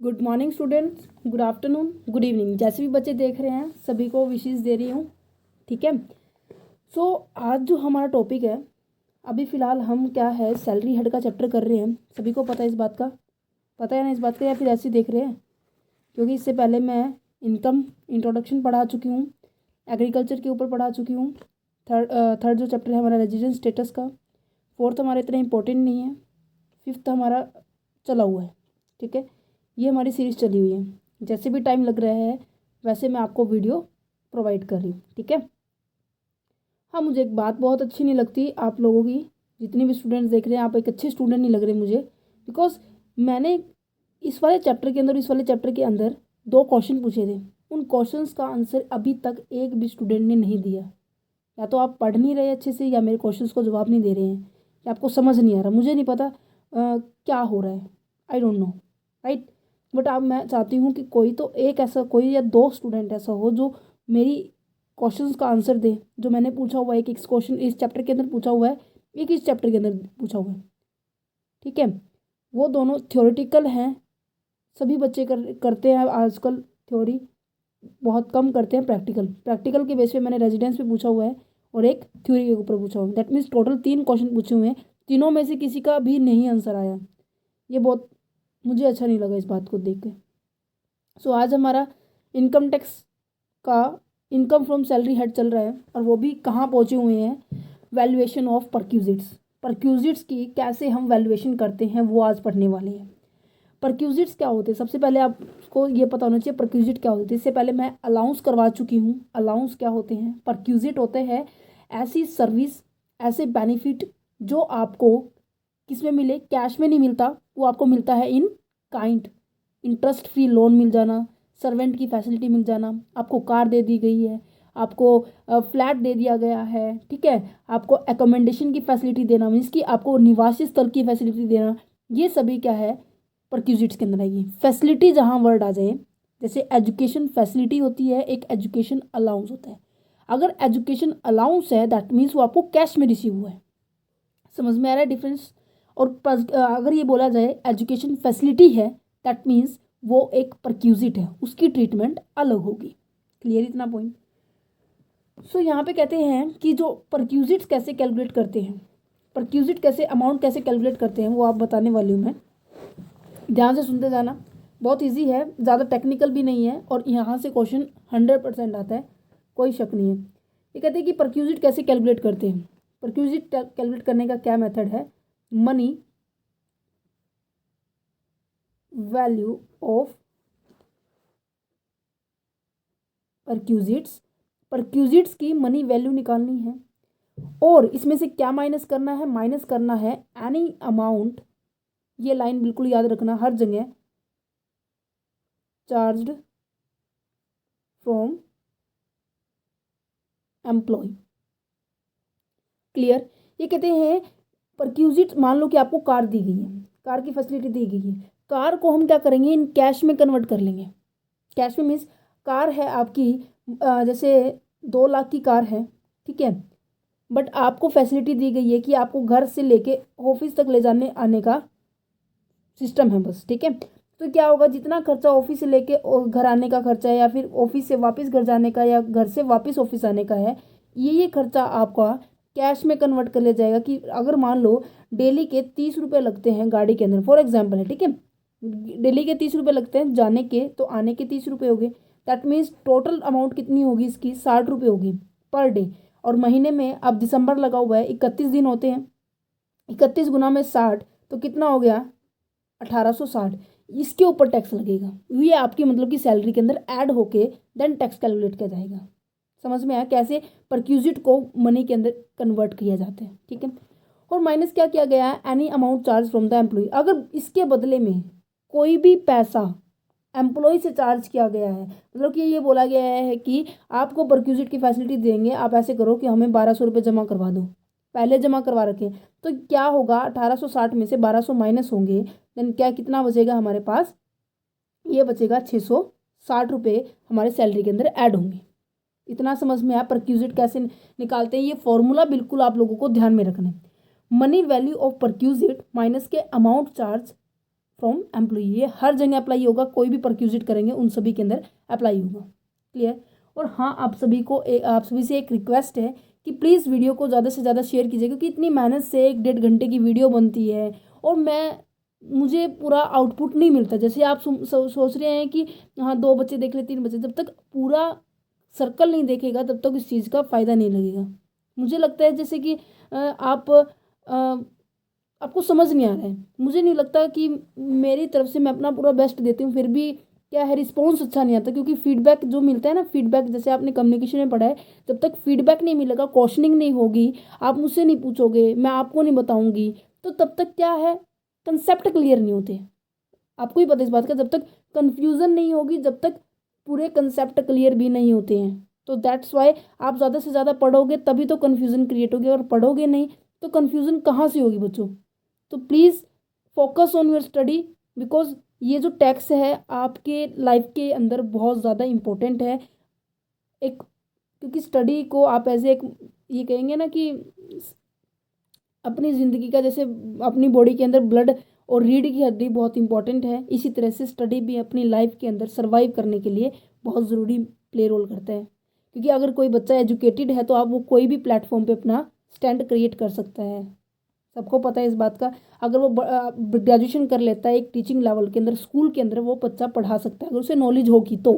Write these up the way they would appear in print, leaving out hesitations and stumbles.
Good morning students, good afternoon, good evening. जैसे भी बच्चे देख रहे हैं सभी को विशेस दे रही हूँ। ठीक है। आज जो हमारा टॉपिक है, अभी फ़िलहाल हम क्या है सैलरी हेड का चैप्टर कर रहे हैं। सभी को पता है इस बात का? पता है ना इस बात का, या फिर ऐसे ही देख रहे हैं? क्योंकि इससे पहले मैं इनकम इंट्रोडक्शन पढ़ा चुकी हूँ, एग्रीकल्चर के ऊपर पढ़ा चुकी हूँ। थर्ड जो चैप्टर है हमारा रेजिडेंस स्टेटस का। फोर्थ हमारा इतना इंपॉर्टेंट नहीं है। फिफ्थ हमारा चला हुआ है। ठीक है, ये हमारी सीरीज़ चली हुई है। जैसे भी टाइम लग रहा है वैसे मैं आपको वीडियो प्रोवाइड कर रही हूँ। ठीक है। हाँ, मुझे एक बात बहुत अच्छी नहीं लगती आप लोगों की, जितने भी स्टूडेंट्स देख रहे हैं आप एक अच्छे स्टूडेंट नहीं लग रहे मुझे। बिकॉज मैंने इस वाले चैप्टर के अंदर, इस वाले चैप्टर के अंदर 2 क्वेश्चन पूछे थे। उन क्वेश्चंस का आंसर अभी तक एक भी स्टूडेंट ने नहीं दिया। या तो आप पढ़ नहीं रहे अच्छे से, या मेरे क्वेश्चंस को जवाब नहीं दे रहे हैं, या आपको समझ नहीं आ रहा। मुझे नहीं पता क्या हो रहा है, I don't know, right. But अब मैं चाहती हूँ कि कोई तो एक ऐसा, कोई या 2 स्टूडेंट ऐसा हो जो मेरी क्वेश्चंस का आंसर दे, जो मैंने पूछा हुआ है। एक क्वेश्चन इस चैप्टर के अंदर पूछा हुआ है, एक इस चैप्टर के अंदर पूछा हुआ है। ठीक है, वो दोनों थ्योरेटिकल हैं। सभी बच्चे करते हैं आजकल थ्योरी, बहुत कम करते हैं प्रैक्टिकल। प्रैक्टिकल के बेस पे मैंने रेजिडेंस पे पूछा हुआ है और एक थ्योरी के ऊपर पूछा हुआ है। दैट मीन्स टोटल 3 क्वेश्चन पूछे हुए हैं। तीनों में से किसी का भी नहीं आंसर आया। ये बहुत मुझे अच्छा नहीं लगा इस बात को देख के। आज हमारा इनकम टैक्स का इनकम फ्रॉम सैलरी हेड चल रहा है, और वो भी कहाँ पहुँचे हुए हैं, वैल्यूएशन ऑफ परक्यूजिट्स। परक्यूजिट्स की कैसे हम वैल्यूएशन करते हैं वो आज पढ़ने वाले हैं। परक्यूजिट्स क्या होते हैं, सबसे पहले आपको ये पता होना चाहिए परक्यूजिट क्या होती है। इससे पहले मैं अलाउंस करवा चुकी हूँ। अलाउंस क्या होते हैं? परक्यूजिट होते हैं ऐसी सर्विस, ऐसे बेनिफिट जो आपको किस में मिले, कैश में नहीं मिलता, वो आपको मिलता है in kind. Interest free loan मिल जाना, सर्वेंट की फैसिलिटी मिल जाना, आपको कार दे दी गई है, आपको फ्लैट दे दिया गया है। ठीक है, आपको एकोमोडेशन की फैसिलिटी देना, मीन्स कि आपको निवासी स्थल की फैसिलिटी देना। ये सभी क्या है, परक्यूजिट्स के अंदर आएगी। फैसिलिटी जहाँ वर्ड आ जाए, जैसे एजुकेशन फैसिलिटी होती है, एक एजुकेशन अलाउंस होता है। अगर एजुकेशन अलाउंस है दैट मीन्स वो आपको कैश में रिसीव हुआ है। समझ में आ रहा है डिफरेंस? और अगर ये बोला जाए एजुकेशन फैसिलिटी है दैट मीन्स वो एक परक्यूजिट है, उसकी ट्रीटमेंट अलग होगी। क्लियर इतना पॉइंट? यहाँ पे कहते हैं कि जो परक्यूजिट्स कैसे कैलकुलेट करते हैं, परक्यूजिट कैसे अमाउंट कैसे कैलकुलेट करते हैं वो आप बताने वाली हूँ मैं। ध्यान से सुनते जाना, बहुत इजी है, ज़्यादा टेक्निकल भी नहीं है, और यहाँ से क्वेश्चन 100% आता है, कोई शक नहीं है। ये कहते हैं कि परक्यूजिट कैसे कैलकुलेट करते हैं। परक्यूजिट कैलकुलेट करने का क्या मेथड है? Money value of perquisites. Perquisites की मनी वैल्यू निकालनी है, और इसमें से क्या माइनस करना है? माइनस करना है एनी अमाउंट, ये लाइन बिल्कुल याद रखना हर जगह, चार्ज्ड फ्रॉम एम्प्लॉय। क्लियर? ये कहते हैं परक्यूजिट, मान लो कि आपको कार दी गई है, कार की फैसिलिटी दी गई है। कार को हम क्या करेंगे, इन कैश में कन्वर्ट कर लेंगे। कैश में मीन्स कार है आपकी, जैसे 2 लाख की कार है, ठीक है, बट आपको फैसिलिटी दी गई है कि आपको घर से लेके ऑफिस तक ले जाने आने का सिस्टम है बस। ठीक है, तो क्या होगा, जितना खर्चा ऑफिस से लेके घर आने का खर्चा है, या फिर ऑफिस से वापस घर जाने का, या घर से वापस ऑफिस आने का है, ये खर्चा आपका कैश में कन्वर्ट कर लिया जाएगा। कि अगर मान लो डेली के 30 रुपये लगते हैं गाड़ी के अंदर, फॉर एग्जाम्पल है, ठीक है, डेली के 30 रुपये लगते हैं जाने के, तो आने के 30 रुपये हो गए। दैट मीन्स टोटल अमाउंट कितनी होगी इसकी? 60 रुपये होगी पर डे। और महीने में अब दिसंबर लगा हुआ है, 31 दिन होते हैं, 31 गुना में 60, तो कितना हो गया? 1860। इसके ऊपर टैक्स लगेगा। ये आपकी मतलब कि सैलरी के अंदर ऐड होके देन टैक्स कैलकुलेट किया जाएगा। समझ में आया कैसे परक्यूजिट को मनी के अंदर कन्वर्ट किया जाता है? ठीक है, और माइनस क्या किया गया है? Any amount charge from the employ. अगर इसके बदले में कोई भी पैसा एम्प्लॉय से चार्ज किया गया है, मतलब कि ये बोला गया है कि आपको परक्यूजिट की फैसिलिटी देंगे, आप ऐसे करो कि हमें 1200 रुपये जमा करवा दो, पहले जमा करवा रखें, तो क्या होगा, 1860 में से 1200 माइनस होंगे, देन क्या कितना बचेगा हमारे पास? ये बचेगा 660 रुपये हमारे सैलरी के अंदर ऐड होंगे। इतना समझ में आया परक्यूजिट कैसे निकालते हैं? ये फॉर्मूला बिल्कुल आप लोगों को ध्यान में रखना है। Money value of perquisite minus के अमाउंट चार्ज फ्रॉम एम्प्लॉई, ये हर जगह अप्लाई होगा, कोई भी परक्यूजिट करेंगे उन सभी के अंदर अप्लाई होगा। क्लियर। और हाँ, आप सभी से एक रिक्वेस्ट है कि प्लीज़ वीडियो को ज़्यादा से ज़्यादा शेयर कीजिए, क्योंकि इतनी मेहनत से 1-1.5 घंटे की वीडियो बनती है और मुझे पूरा आउटपुट नहीं मिलता। जैसे आप सोच रहे हैं कि हाँ 2 बच्चे देख ले, 3 बच्चे, जब तक पूरा सर्कल नहीं देखेगा तब तक इस चीज़ का फ़ायदा नहीं लगेगा। मुझे लगता है जैसे कि आपको समझ नहीं आ रहा है। मुझे नहीं लगता कि मेरी तरफ से मैं अपना पूरा बेस्ट देती हूँ, फिर भी क्या है रिस्पॉन्स अच्छा नहीं आता, क्योंकि फीडबैक जो मिलता है ना, फीडबैक जैसे आपने कम्युनिकेशन में पढ़ा है, जब तक फीडबैक नहीं मिलेगा, क्वेश्चनिंग नहीं होगी, आप मुझसे नहीं पूछोगे, मैं आपको नहीं बताऊंगी, तो तब तक क्या है कंसेप्ट क्लियर नहीं होते। आपको ही पता है इस बात का, जब तक कन्फ्यूज़न नहीं होगी, जब तक पूरे कंसेप्ट क्लियर भी नहीं होते हैं। तो दैट्स वाई आप ज़्यादा से ज़्यादा पढ़ोगे तभी तो कन्फ्यूज़न क्रिएट होगी, और पढ़ोगे नहीं तो कन्फ्यूज़न कहाँ से होगी बच्चों। तो please focus on your study, because ये जो टैक्स है आपके लाइफ के अंदर बहुत ज़्यादा इम्पोर्टेंट है। क्योंकि स्टडी को आप ऐसे एक ये कहेंगे ना कि अपनी ज़िंदगी का, जैसे अपनी बॉडी के अंदर ब्लड और रीढ़ की हड्डी बहुत इंपॉर्टेंट है, इसी तरह से स्टडी भी अपनी लाइफ के अंदर सर्वाइव करने के लिए बहुत ज़रूरी प्ले रोल करता है। क्योंकि अगर कोई बच्चा एजुकेटेड है तो आप वो कोई भी प्लेटफॉर्म पे अपना स्टैंड क्रिएट कर सकता है। सबको पता है इस बात का। अगर वो ग्रेजुएशन कर लेता है एक टीचिंग लेवल के अंदर, स्कूल के अंदर, वो बच्चा पढ़ा सकता है अगर उसे नॉलेज होगी तो।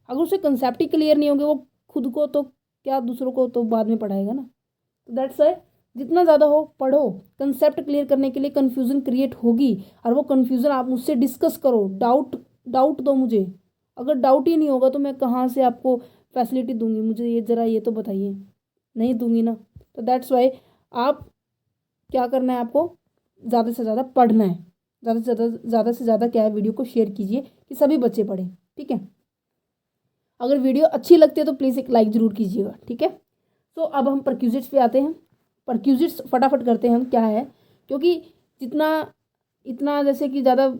अगर उसे कंसेप्ट ही क्लियर नहीं होंगे, वो खुद को तो क्या दूसरों को तो बाद में पढ़ाएगा ना। तो दैट्स वाई जितना ज़्यादा हो पढ़ो, कंसेप्ट क्लियर करने के लिए कन्फ्यूज़न क्रिएट होगी, और वो कन्फ्यूज़न आप मुझसे डिस्कस करो, डाउट दो मुझे। अगर डाउट ही नहीं होगा तो मैं कहाँ से आपको फैसिलिटी दूंगी, मुझे ये ज़रा ये तो बताइए, नहीं दूंगी ना। तो दैट्स वाई आप क्या करना है, आपको ज़्यादा से ज़्यादा पढ़ना है, ज़्यादा क्या है, वीडियो को शेयर कीजिए कि सभी बच्चे पढ़ें। ठीक है, अगर वीडियो अच्छी लगती है तो प्लीज़ एक लाइक ज़रूर कीजिएगा। ठीक है, तो अब हम परक्यूजिट्स पे आते हैं। परक्यूजिट्स फटाफट करते हैं हम, क्या है, क्योंकि इतना जैसे कि ज़्यादा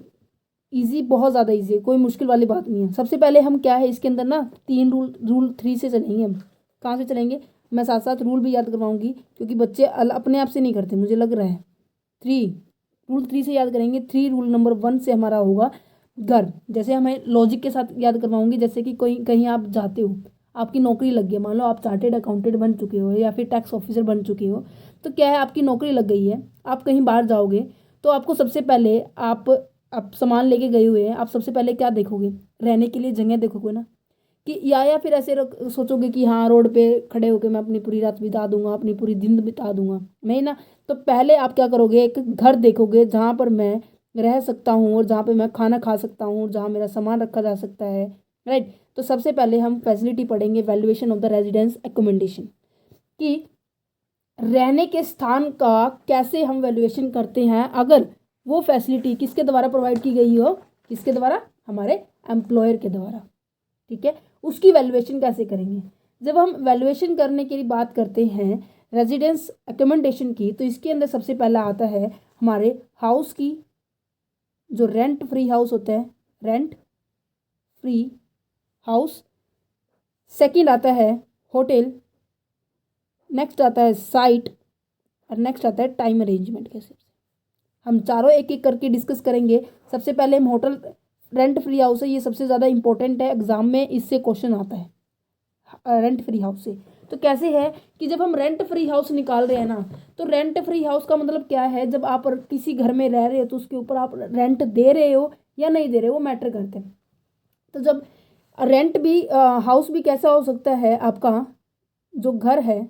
ईजी, बहुत ज़्यादा ईजी है, कोई मुश्किल वाली बात नहीं है। सबसे पहले हम क्या है इसके अंदर ना 3 रूल 3 से चलेंगे हम। कहाँ से चलेंगे, मैं साथ साथ रूल भी याद करवाऊंगी, क्योंकि बच्चे अपने आप से नहीं करते, मुझे लग रहा है। रूल 3 से याद करेंगे। रूल नंबर 1 से हमारा होगा घर। जैसे हमें लॉजिक के साथ याद करवाऊंगी, जैसे कि कोई कहीं आप जाते हो, आपकी नौकरी लग गई, मान लो आप चार्टेड अकाउंटेंट बन चुके हो या फिर टैक्स ऑफिसर बन चुके हो, तो क्या है आपकी नौकरी लग गई है, आप कहीं बाहर जाओगे तो आपको सबसे पहले आप सामान लेके गए हुए हैं, आप सबसे पहले क्या देखोगे, रहने के लिए जगह देखोगे ना, कि या फिर ऐसे सोचोगे कि हाँ रोड पे खड़े होकर मैं अपनी पूरी रात बिता दूंगा, अपनी पूरी दिन बिता दूंगा, नहीं ना। तो पहले आप क्या करोगे, एक घर देखोगे जहाँ पर मैं रह सकता हूँ और जहाँ पे मैं खाना खा सकता हूँ, जहाँ मेरा सामान रखा जा सकता है। राइट, तो सबसे पहले हम फैसिलिटी पढ़ेंगे, valuation of the residence accommodation, कि रहने के स्थान का कैसे हम वैल्यूएशन करते हैं, अगर वो फैसिलिटी किसके द्वारा प्रोवाइड की गई हो, किसके द्वारा, हमारे एम्प्लॉयर के द्वारा। ठीक है, उसकी वैल्यूएशन कैसे करेंगे। जब हम वैल्यूएशन करने की बात करते हैं रेजिडेंस एकोमोडेशन की, तो इसके अंदर सबसे पहला आता है हमारे हाउस की, जो रेंट फ्री हाउस होता है, रेंट फ्री हाउस। सेकंड आता है होटल, नेक्स्ट आता है साइट, और नेक्स्ट आता है टाइम अरेंजमेंट। कैसे हम चारों एक एक करके डिस्कस करेंगे। सबसे पहले हम होटल, रेंट फ्री हाउस है, ये सबसे ज़्यादा इंपॉर्टेंट है, एग्जाम में इससे क्वेश्चन आता है रेंट फ्री हाउस से। तो कैसे है कि जब हम रेंट फ्री हाउस निकाल रहे हैं ना, तो रेंट फ्री हाउस का मतलब क्या है, जब आप किसी घर में रह रहे हो तो उसके ऊपर आप रेंट दे रहे हो या नहीं दे रहे हो, वो मैटर करते हैं। तो जब रेंट भी हाउस भी कैसा हो सकता है, आपका जो घर है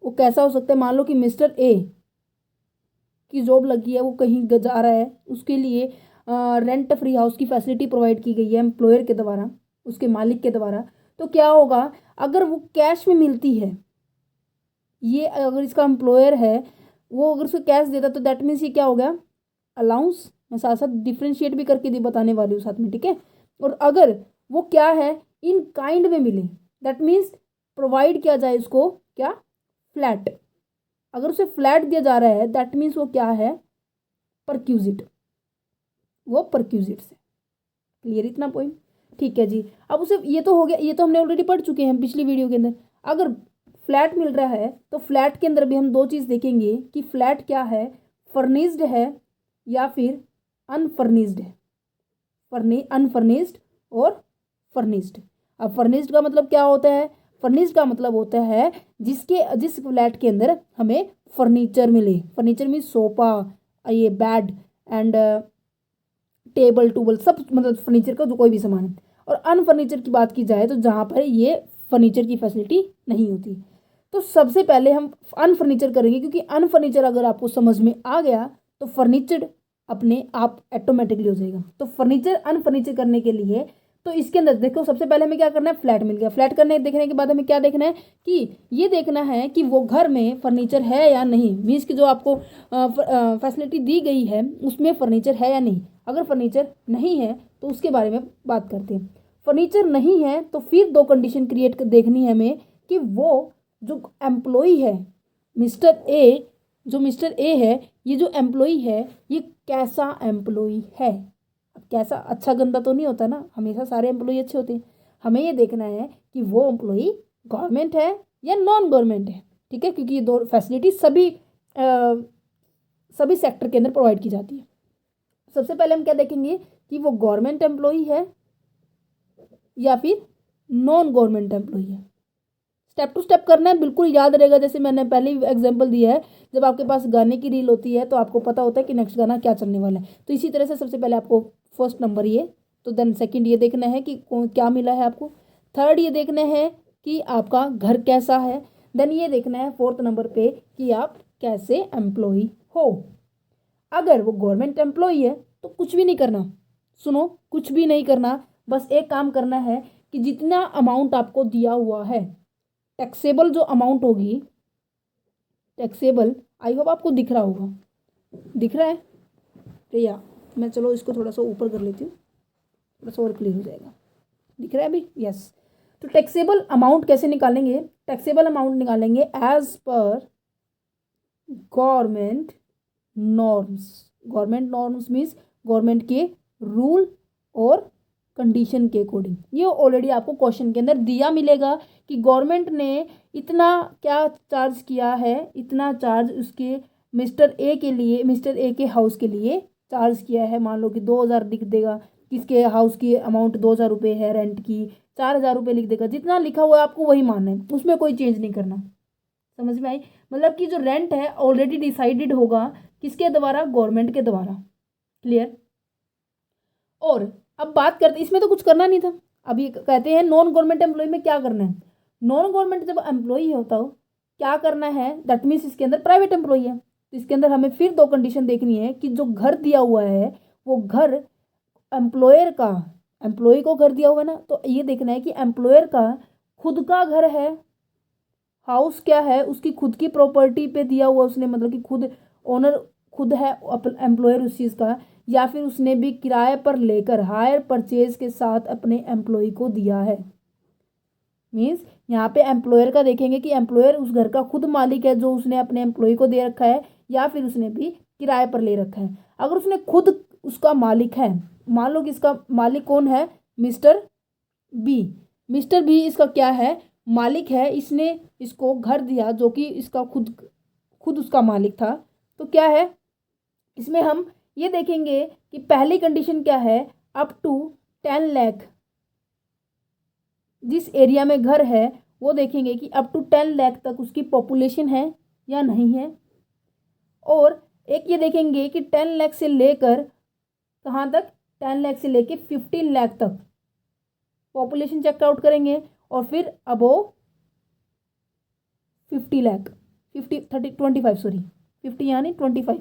वो कैसा हो सकता है, मान लो कि मिस्टर ए की जॉब लगी है, वो कहीं जा रहा है, उसके लिए रेंट फ्री हाउस की फैसिलिटी प्रोवाइड की गई है एम्प्लॉयर के द्वारा, उसके मालिक के द्वारा। तो क्या होगा, अगर वो कैश में मिलती है, ये अगर इसका एम्प्लॉयर है वो अगर उसको कैश देता, तो दैट मीन्स ये क्या हो गया, अलाउंस। मैं साथ साथ डिफ्रेंशिएट भी करके बताने वाली हूँ साथ में। ठीक है, और अगर वो क्या है इन काइंड में मिले, दैट मीन्स प्रोवाइड किया जाए उसको क्या, फ्लैट। अगर उसे फ्लैट दिया जा रहा है दैट मीन्स वो क्या है, परक्यूजिट, वो परक्यूजिट से। क्लियर इतना पॉइंट। ठीक है जी, अब उसे ये तो हो गया, ये तो हमने ऑलरेडी पढ़ चुके हैं पिछली वीडियो के अंदर। अगर फ्लैट मिल रहा है तो फ्लैट के अंदर भी हम 2 चीज़ देखेंगे कि फ्लैट क्या है, फर्निश्ड है या फिर अनफर्निश्ड है, अनफर्निश्ड और फर्निश्ड। अब फर्निश्ड का मतलब क्या होता है? फर्निश्ड का मतलब होता है जिस फ्लैट के अंदर हमें फर्नीचर मिले। फर्नीचर में सोफा, ये बेड एंड टेबल टूबल सब, मतलब फर्नीचर का जो कोई भी सामान है। और अनफर्नीचर की बात की जाए तो जहाँ पर ये फर्नीचर की फैसिलिटी नहीं होती। तो सबसे पहले हम अनफर्नीचर करेंगे, क्योंकि अनफर्नीचर अगर आपको समझ में आ गया तो फर्नीचर अपने आप ऑटोमेटिकली हो जाएगा। तो फर्नीचर अनफर्नीचर करने के लिए तो इसके अंदर देखो, सबसे पहले हमें क्या करना है? फ्लैट मिल गया। फ्लैट देखने के बाद हमें क्या देखना है कि ये देखना है कि वो घर में फर्नीचर है या नहीं। मीन्स की जो आपको फैसिलिटी दी गई है उसमें फर्नीचर है या नहीं। अगर फर्नीचर नहीं है तो उसके बारे में बात करते हैं। फर्नीचर नहीं है तो फिर दो कंडीशन क्रिएट कर देखनी है हमें कि वो जो एम्प्लॉय है मिस्टर ए, जो मिस्टर ए है, ये जो एम्प्लॉय है ये कैसा एम्प्लॉय है। अब कैसा, अच्छा गंदा तो नहीं होता ना, हमेशा सारे एम्प्लॉय अच्छे होते हैं। हमें ये देखना है कि वो एम्प्लॉय गवर्नमेंट है या नॉन गवर्नमेंट है। ठीक है, क्योंकि ये दो फैसिलिटी सभी सेक्टर के अंदर प्रोवाइड की जाती है। सबसे पहले हम क्या देखेंगे कि वो गवर्नमेंट एम्प्लॉय है या फिर नॉन गवर्नमेंट एम्प्लॉय है। स्टेप टू स्टेप करना है, बिल्कुल याद रहेगा। जैसे मैंने पहले ही एग्जांपल दिया है, जब आपके पास गाने की रील होती है तो आपको पता होता है कि नेक्स्ट गाना क्या चलने वाला है। तो इसी तरह से सबसे पहले आपको फर्स्ट नंबर ये, तो देन सेकंड ये देखना है कि क्या मिला है आपको। थर्ड ये देखना है कि आपका घर कैसा है। देन ये देखना है फोर्थ नंबर पे कि आप कैसे एम्प्लॉय हो। अगर वो गवर्नमेंट एम्प्लॉय है तो कुछ भी नहीं करना, सुनो, कुछ भी नहीं करना। बस एक काम करना है कि जितना अमाउंट आपको दिया हुआ है, टैक्सेबल जो अमाउंट होगी, टैक्सेबल, आई होप आपको दिख रहा होगा, दिख रहा है प्रिया? मैं चलो इसको थोड़ा सा ऊपर कर लेती हूँ, थोड़ा सा और क्लियर हो जाएगा। दिख रहा है अभी? यस। तो टैक्सेबल अमाउंट कैसे निकालेंगे? टैक्सेबल अमाउंट निकालेंगे as per government norms. Government norms means government के रूल और कंडीशन के अकॉर्डिंग। ये ऑलरेडी आपको क्वेश्चन के अंदर दिया मिलेगा कि गवर्नमेंट ने इतना क्या चार्ज किया है, इतना चार्ज उसके मिस्टर ए के लिए, मिस्टर ए के हाउस के लिए चार्ज किया है। मान लो कि 2000 लिख देगा, किसके हाउस की अमाउंट 2000 रुपये है, रेंट की 4000 रुपये लिख देगा। जितना लिखा हुआ है आपको वही मानना है, उसमें कोई चेंज नहीं करना। समझ में आई? मतलब कि जो रेंट है ऑलरेडी डिसाइडेड होगा किसके द्वारा? गवर्नमेंट के द्वारा। क्लियर? और अब बात करते, इसमें तो कुछ करना नहीं था। अभी कहते हैं नॉन गवर्नमेंट एम्प्लॉय में क्या करना है। नॉन गवर्नमेंट जब एम्प्लॉय होता हो क्या करना है, दैट मीन्स इसके अंदर प्राइवेट एम्प्लॉय है। तो इसके अंदर हमें फिर दो कंडीशन देखनी है कि जो घर दिया हुआ है वो घर एम्प्लॉयर का, एम्प्लॉय को घर दिया हुआ है ना, तो ये देखना है कि एम्प्लॉयर का खुद का घर है, हाउस क्या है, उसकी खुद की प्रॉपर्टी पे दिया हुआ उसने, मतलब कि खुद ओनर खुद है एम्प्लॉयर उस चीज़ का, या फिर उसने भी किराए पर लेकर हायर परचेज के साथ अपने एम्प्लॉय को दिया है। मीन्स यहाँ पे एम्प्लॉयर का देखेंगे कि एम्प्लॉयर उस घर का खुद मालिक है जो उसने अपने एम्प्लॉय को दे रखा है, या फिर उसने भी किराए पर ले रखा है। अगर उसने खुद उसका मालिक है, मान लो कि इसका मालिक कौन है? Mister B. मिस्टर बी इसका क्या है? मालिक है। इसने इसको घर दिया जो कि इसका खुद उसका मालिक था। तो क्या है इसमें हम ये देखेंगे कि पहली कंडीशन क्या है, अप टू 10 लाख जिस एरिया में घर है वो देखेंगे कि अप टू 10 लाख तक उसकी पॉपुलेशन है या नहीं है। और एक ये देखेंगे कि 10 लाख से लेकर कहाँ तक, 10 लाख से लेकर 15 लाख तक पॉपुलेशन चेकआउट करेंगे। और फिर अबोव 50 लाख, 25 सॉरी 50 यानी 25,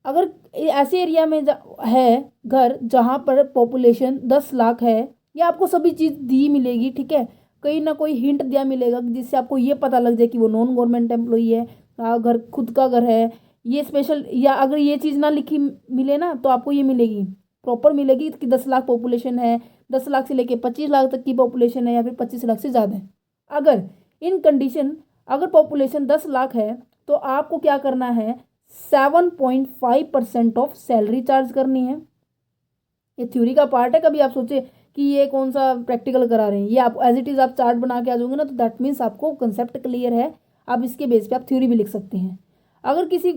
अगर ऐसे एरिया में है घर जहाँ पर पॉपुलेशन 10 लाख है, या आपको सभी चीज़ दी मिलेगी। ठीक है, कहीं ना कोई हिंट दिया मिलेगा जिससे आपको ये पता लग जाए कि वो नॉन गवर्नमेंट एम्प्लॉई है, घर खुद का घर है, ये स्पेशल। या अगर ये चीज़ ना लिखी मिले ना तो आपको ये मिलेगी, प्रॉपर मिलेगी कि 10 लाख पॉपुलेशन है, 10 लाख से लेके 25 लाख तक की पॉपुलेशन है, या फिर 25 लाख से ज़्यादा है। अगर इन कंडीशन, अगर पॉपुलेशन 10 लाख है तो आपको क्या करना है, 7.5% ऑफ सैलरी चार्ज करनी है। ये थ्योरी का पार्ट है, कभी आप सोचे कि ये कौन सा प्रैक्टिकल करा रहे हैं। ये आप एज इट इज़ आप चार्ट बना के आ जाओगे ना, तो दैट मीन्स आपको कंसेप्ट क्लियर है, आप इसके बेस पे आप थ्योरी भी लिख सकते हैं। अगर किसी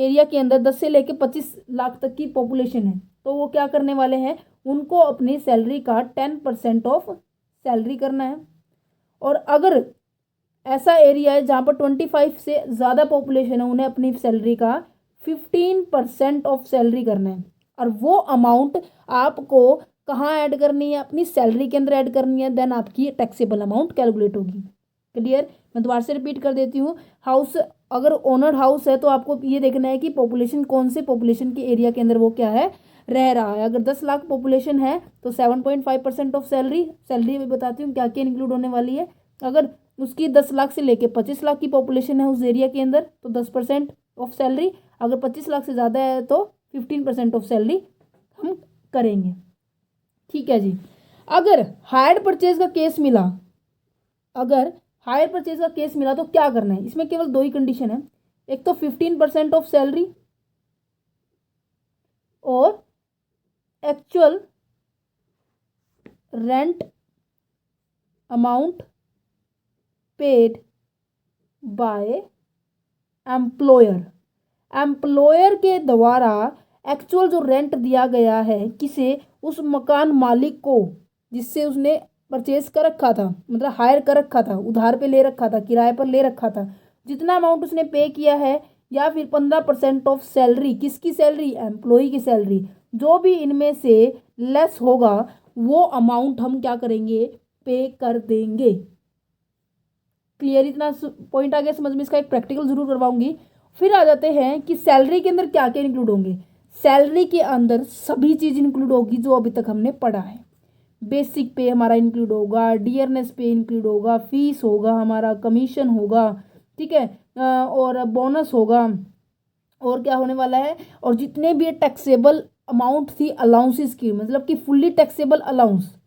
एरिया के अंदर 10 से लेके 25 लाख तक की पॉपुलेशन है, तो वो क्या करने वाले हैं, उनको अपनी सैलरी का 10% ऑफ सैलरी करना है। और अगर ऐसा एरिया है जहाँ पर 25 से ज़्यादा पॉपुलेशन है, उन्हें अपनी सैलरी का 15% ऑफ सैलरी करना है। और वो अमाउंट आपको कहाँ ऐड करनी है, अपनी सैलरी के अंदर ऐड करनी है, देन आपकी टैक्सेबल अमाउंट कैलकुलेट होगी। क्लियर? मैं दोबारा से रिपीट कर देती हूँ। हाउस, अगर ओनर हाउस है तो आपको ये देखना है कि पॉपुलेशन कौन से पॉपुलेशन के एरिया के अंदर वो क्या है, रह रहा है। अगर 10 लाख पॉपुलेशन है तो 7.5% ऑफ सैलरी, सैलरी भी बताती हूँ क्या क्या इंक्लूड होने वाली है। अगर उसकी 10 लाख से लेके 25 लाख की पॉपुलेशन है उस एरिया के अंदर तो 10% ऑफ सैलरी, अगर 25 लाख से ज़्यादा है तो 15% ऑफ सैलरी हम करेंगे। ठीक है जी। अगर हायर परचेज का केस मिला, अगर हायर परचेज का केस मिला तो क्या करना है, इसमें केवल दो ही कंडीशन है, एक तो 15% ऑफ सैलरी और actual rent amount paid by employer. Employer के द्वारा एक्चुअल जो रेंट दिया गया है किसे, उस मकान मालिक को जिससे उसने परचेज कर रखा था, मतलब हायर कर रखा था, उधार पे ले रखा था, किराए पर ले रखा था, जितना अमाउंट उसने पे किया है, या फिर 15% ऑफ सैलरी, किसकी सैलरी, एम्प्लॉय की सैलरी, जो भी इनमें से लेस होगा वो अमाउंट हम क्या करेंगे, पे कर देंगे। क्लियर? इतना पॉइंट आ गया समझ में? इसका एक प्रैक्टिकल जरूर करवाऊंगी। फिर आ जाते हैं कि सैलरी के अंदर क्या क्या इंक्लूड होंगे। सैलरी के अंदर सभी चीज इंक्लूड होगी जो अभी तक हमने पढ़ा है। बेसिक पे हमारा इंक्लूड होगा, डियरनेस पे इंक्लूड होगा, फीस होगा, हमारा कमीशन होगा, ठीक है, और बोनस होगा, और क्या होने वाला है, और जितने भी टैक्सेबल अमाउंट थी अलाउंसेस की, मतलब कि फुल्ली टैक्सेबल अलाउंस,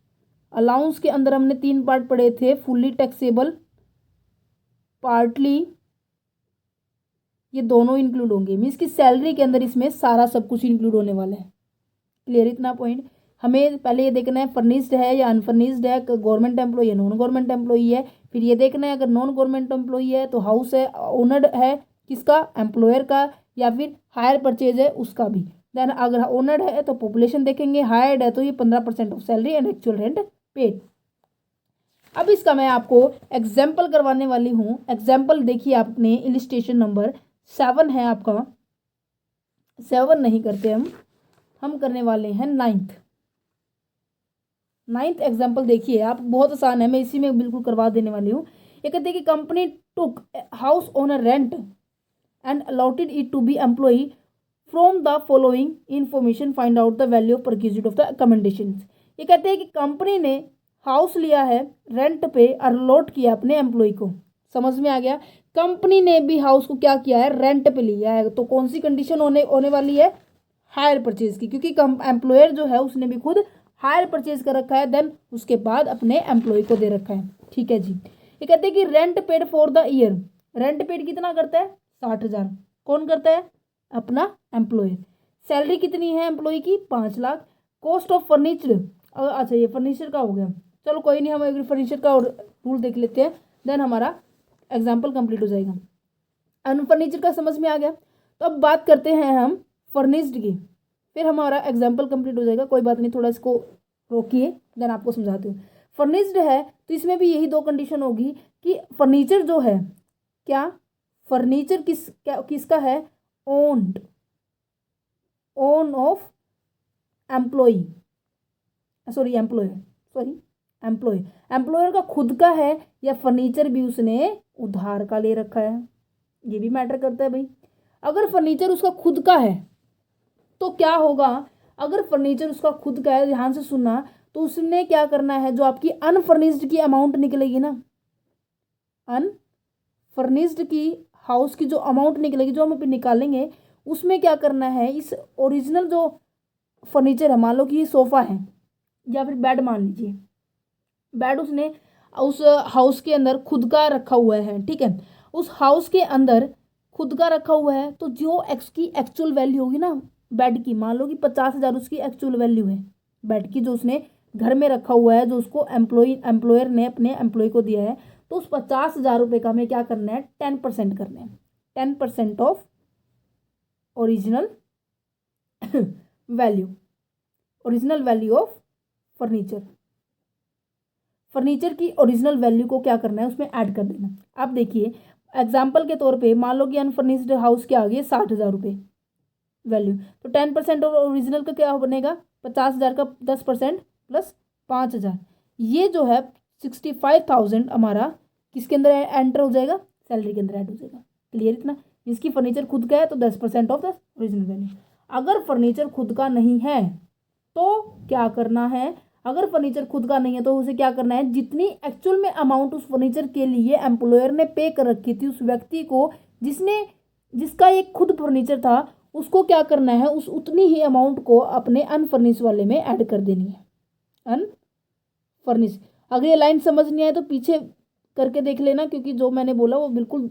अलाउंस के अंदर हमने 3 पार्ट पढ़े थे, फुल्ली टैक्सेबल, पार्टली, ये दोनों इंक्लूड होंगे। मीन्स कि सैलरी के अंदर इसमें सारा सब कुछ इंक्लूड होने वाला है। क्लियर? इतना पॉइंट हमें पहले ये देखना है फर्निश्ड है या अनफर्निश्ड है, गवर्नमेंट एम्प्लॉई है, नॉन गवर्नमेंट एम्प्लॉई है। फिर ये देखना है अगर नॉन गवर्नमेंट एम्प्लॉई है तो हाउस है ओनर्ड है किसका, एम्प्लॉयर का, या फिर हायर परचेज है उसका भी। देन अगर ओनर्ड है तो पॉपुलेशन देखेंगे, हायर्ड है तो ये 15% of salary and actual rent paid. अब इसका मैं आपको एग्जाम्पल करवाने वाली हूँ। एग्जाम्पल देखिए आपने, इलिस्ट्रेशन नंबर 7 है आपका, 7 नहीं करते हम करने वाले हैं 9th एग्जाम्पल। देखिए आप, बहुत आसान है, मैं इसी में बिल्कुल करवा देने वाली हूँ। ये कहते हैं कि company took house owner rent and allotted it to be employee from the following information find out the value of perquisite of the accommodation. ये कहते हैं कि कंपनी ने हाउस लिया है रेंट पे और अलॉट किया अपने एम्प्लॉय को। समझ में आ गया? कंपनी ने भी हाउस को क्या किया है, रेंट पे लिया है, तो कौन सी कंडीशन होने वाली है, हायर परचेज की, क्योंकि एम्प्लॉयर जो है उसने भी खुद हायर परचेज कर रखा है, देन उसके बाद अपने एम्प्लॉय को दे रखा है। ठीक है जी। ये कहते हैं कि rent paid for the year, rent paid कितना करता है, 60,000, कौन करता है, अपना एम्प्लॉय। सैलरी कितनी है एम्प्लॉय की, 5 लाख। कॉस्ट ऑफ फर्नीचर, अच्छा ये फर्नीचर का हो गया, चलो कोई नहीं, हम एक फर्नीचर का और रूल देख लेते हैं, देन हमारा एग्जाम्पल कंप्लीट हो जाएगा। अनफर्नीचर का समझ में आ गया। तो अब बात करते हैं हम फर्निश्ड की, फिर हमारा एग्जाम्पल कंप्लीट हो जाएगा। कोई बात नहीं, थोड़ा इसको रोकिए, देन आपको समझाती हूँ। फर्निश्ड है तो इसमें भी यही 2 कंडीशन होगी कि फर्नीचर जो है, क्या फर्नीचर किसका है, owned, own of employ, sorry employer का खुद का है, या फर्नीचर भी उसने उधार का ले रखा है, ये भी मैटर करता है भाई। अगर फर्नीचर उसका खुद का है तो क्या होगा, अगर फर्नीचर उसका खुद का है, ध्यान से सुनना, तो उसने क्या करना है, जो आपकी अनफर्निश्ड की अमाउंट निकलेगी ना, अनफर्निश्ड की हाउस की जो अमाउंट निकलेगी, जो हम अभी निकालेंगे, उसमें क्या करना है, इस ओरिजिनल जो फर्नीचर है, मान लो कि ये सोफा है या फिर बेड, मान लीजिए बेड उसने उस हाउस के अंदर खुद का रखा हुआ है, ठीक है, उस हाउस के अंदर खुद का रखा हुआ है, तो जो की एक्चुअल वैल्यू होगी ना बेड की, मान लो कि 50,000 उसकी एक्चुअल वैल्यू है बेड की, जो उसने घर में रखा हुआ है, जो उसको एम्प्लॉयर ने अपने एम्प्लॉय को दिया है, तो उस 50,000 रुपये का हमें क्या करना है, 10% करना है, 10% of original value, original value of furniture, furniture की ओरिजिनल वैल्यू को क्या करना है, उसमें ऐड कर देना। अब देखिए एग्जाम्पल के तौर पे मान लो कि अनफर्निश्ड हाउस क्या आ गई 60,000 रुपये वैल्यू, तो 10% और ओरिजिनल का क्या बनेगा 50,000 का 10% प्लस 5,000, ये जो है 65,000 हमारा किसके अंदर एंटर हो जाएगा, सैलरी के अंदर ऐड हो जाएगा। क्लियर इतना, जिसकी फर्नीचर खुद का है तो 10% ऑफ द ओरिजिनल वैल्यू। अगर फर्नीचर खुद का नहीं है तो क्या करना है, अगर फर्नीचर खुद का नहीं है तो उसे क्या करना है, जितनी एक्चुअल में अमाउंट उस फर्नीचर के लिए एम्प्लॉयर ने पे कर रखी थी उस व्यक्ति को, जिसका एक खुद फर्नीचर था, उसको क्या करना है, उस उतनी ही अमाउंट को अपने अनफर्निश वाले में ऐड कर देनी है। अनफर्निश, अगर ये लाइन समझ नहीं आए तो पीछे करके देख लेना, क्योंकि जो मैंने बोला वो बिल्कुल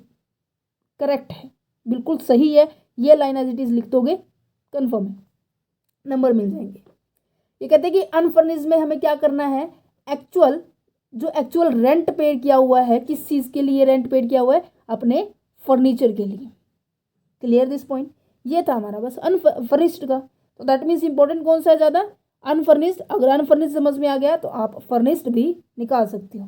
करेक्ट है, बिल्कुल सही है। ये लाइन एज इट इज लिख दोगे कन्फर्म है, नंबर मिल जाएंगे। ये कहते हैं कि अनफर्निश्ड में हमें क्या करना है, एक्चुअल रेंट पेड किया हुआ है, किस चीज़ के लिए रेंट पेड किया हुआ है, अपने फर्नीचर के लिए। क्लियर दिस पॉइंट, ये था हमारा बस अनफर्निश्ड का। तो दैट मीन्स इंपॉर्टेंट कौन सा है ज़्यादा, अनफर्निश्ड। अगर अनफर्निश्ड समझ में आ गया तो आप फर्निश्ड भी निकाल सकते हो।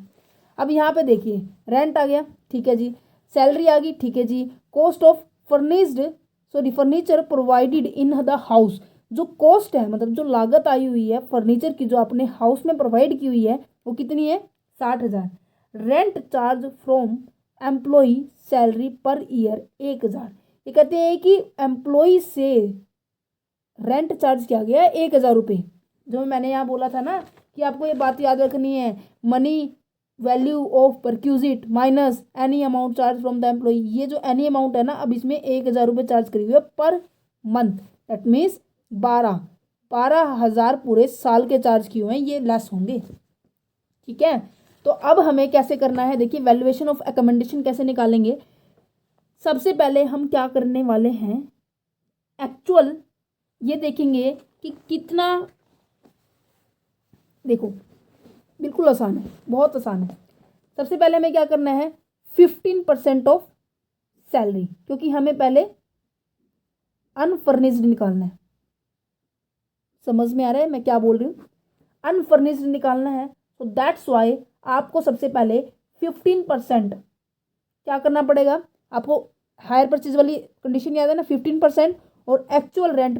अब यहाँ पे देखिए रेंट आ गया, ठीक है जी, सैलरी आ गई, ठीक है जी, cost of furniture provided in the house, जो कॉस्ट है मतलब जो लागत आई हुई है फर्नीचर की जो अपने हाउस में प्रोवाइड की हुई है वो कितनी है 60,000। Rent charge from employee salary per year 1,000। ये कहते हैं कि एम्प्लॉई से रेंट चार्ज किया गया 1,000 रुपये। जो मैंने यहाँ बोला था ना कि आपको ये बात याद रखनी है, money value of perquisite minus any amount charge from the employee. ये जो एनी अमाउंट है ना, अब इसमें 1,000 रुपये चार्ज करी हुई है पर मंथ, दैट मीन्स 12,000 पूरे साल के चार्ज किए हुए हैं, ये लेस होंगे। ठीक है, तो अब हमें कैसे करना है, देखिए वैल्यूएशन ऑफ अकोमोडेशन कैसे निकालेंगे। सबसे पहले हम क्या करने वाले हैं, एक्चुअल ये देखेंगे कि कितना, देखो बिल्कुल आसान है, बहुत आसान है। सबसे पहले हमें क्या करना है 15% ऑफ सैलरी, क्योंकि हमें पहले अनफर्निश्ड निकालना है। समझ में आ रहा है मैं क्या बोल रही हूँ, अनफर्निश्ड निकालना है। तो दैट्स वाई आपको सबसे पहले 15% क्या करना पड़ेगा, आपको हायर परचेज वाली कंडीशन याद है ना, 15% और एक्चुअल रेंट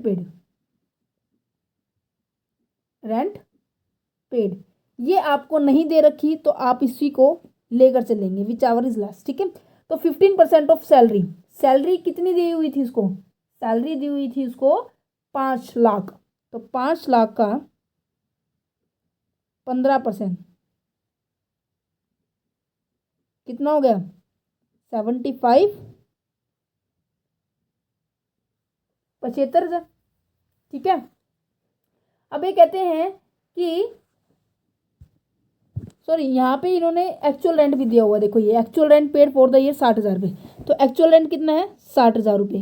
पेड ये आपको नहीं दे रखी तो आप इसी को लेकर चलेंगे, विच एवर इज लेस। ठीक है, तो 15% ऑफ सैलरी कितनी दी हुई थी इसको, सैलरी दी हुई थी इसको 5 लाख, तो 5 लाख का 15% कितना हो गया 75,000। ठीक है, अब ये कहते हैं कि सॉरी यहाँ पे इन्होंने एक्चुअल रेंट भी दिया हुआ है, देखो ये actual rent paid for the year 60,000 रुपये, तो एक्चुअल रेंट कितना है 60,000 रुपये।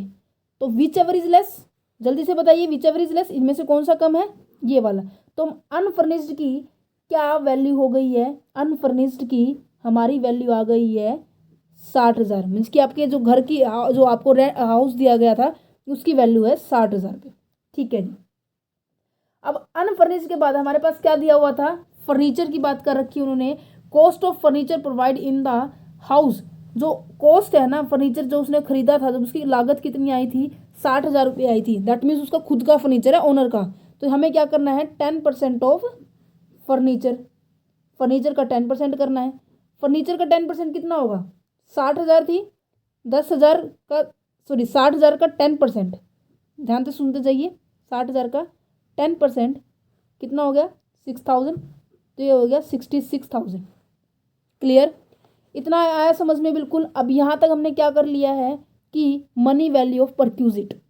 तो विच एवर इज लेस, जल्दी से बताइए विच एवर इज लेस, इनमें से कौन सा कम है, ये वाला। तो अनफर्निश्ड की क्या वैल्यू हो गई है, अनफर्निश्ड की हमारी वैल्यू आ गई है 60,000, मीन्स कि आपके जो घर की जो आपको हाउस दिया गया था उसकी वैल्यू है 60,000 रुपये। ठीक है जी, अब अनफर्निश्ड के बाद हमारे पास क्या दिया हुआ था, फर्नीचर की बात कर रखी उन्होंने, cost of furniture provide in the house, जो कॉस्ट है ना फर्नीचर जो उसने खरीदा था, जब उसकी लागत कितनी आई थी 60,000 रुपये आई थी, दैट मीन्स उसका खुद का फर्नीचर है ओनर का। तो हमें क्या करना है 10% ऑफ फर्नीचर का 10% करना है। फर्नीचर का 10% कितना होगा, 60,000 थी, 10,000 का सॉरी 60,000 का 10%, ध्यान से सुनते जाइए, 60,000 का 10% कितना हो गया 6,000, तो ये हो गया 66,000। क्लियर, इतना आया समझ में बिल्कुल। अब यहाँ तक हमने क्या कर लिया है कि money value of perquisite,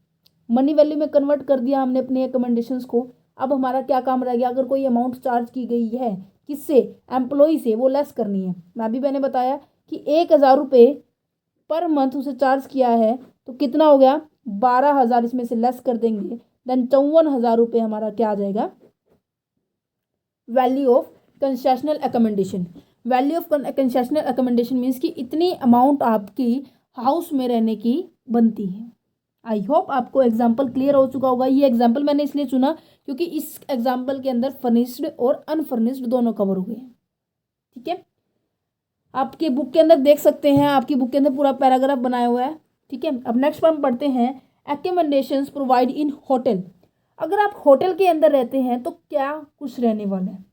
money value में कन्वर्ट कर दिया हमने अपने रिकमेंडेशंस को। अब हमारा क्या काम रह गया, अगर कोई अमाउंट चार्ज की गई है किससे, एम्प्लॉई से, वो लेस करनी है। मैंने बताया कि 1,000 रुपये पर मंथ उसे चार्ज किया है, तो कितना हो गया 12,000 इसमें से लेस कर देंगे, देन 54,000 रुपये हमारा क्या आ जाएगा, value of concessional accommodation. Value of concessional accommodation means कि इतनी अमाउंट आपकी हाउस में रहने की बनती है। आई होप आपको एग्जाम्पल क्लियर हो चुका होगा। ये एग्जाम्पल मैंने इसलिए चुना क्योंकि इस एग्जाम्पल के अंदर फर्निश्ड और अनफर्निश्ड दोनों कवर हो गए हैं। ठीक है, आपके बुक के अंदर देख सकते हैं, आपकी बुक के अंदर पूरा पैराग्राफ बनाया हुआ है। ठीक है, अब नेक्स्ट हम पढ़ते हैं एक्कोमोडेशंस प्रोवाइड इन होटल। अगर आप होटल के अंदर रहते हैं तो क्या कुछ रहने वाला है,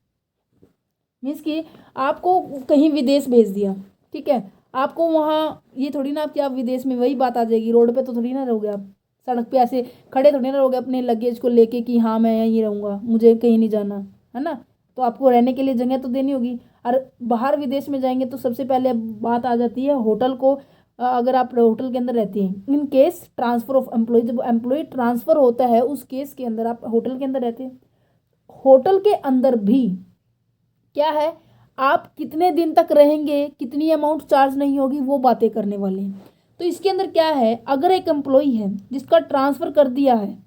मीन्स कि आपको कहीं विदेश भेज दिया। ठीक है, आपको वहाँ ये थोड़ी ना कि आप विदेश में वही बात आ जाएगी, रोड पे तो थोड़ी ना रहोगे आप, सड़क पे ऐसे खड़े थोड़ी ना रहोगे अपने लगेज को लेके कि हाँ मैं यहीं रहूँगा, मुझे कहीं नहीं जाना है ना। तो आपको रहने के लिए जगह तो देनी होगी। और बाहर विदेश में जाएंगे तो सबसे पहले बात आ जाती है होटल को। अगर आप होटल के अंदर रहती हैं, in case transfer of employ, जब एम्प्लॉय ट्रांसफ़र होता है उस केस के अंदर आप होटल के अंदर रहते हैं। होटल के अंदर भी क्या है, आप कितने दिन तक रहेंगे, कितनी अमाउंट चार्ज नहीं होगी, वो बातें करने वाले हैं। तो इसके अंदर क्या है, अगर एक एम्प्लॉय है जिसका ट्रांसफ़र कर दिया है,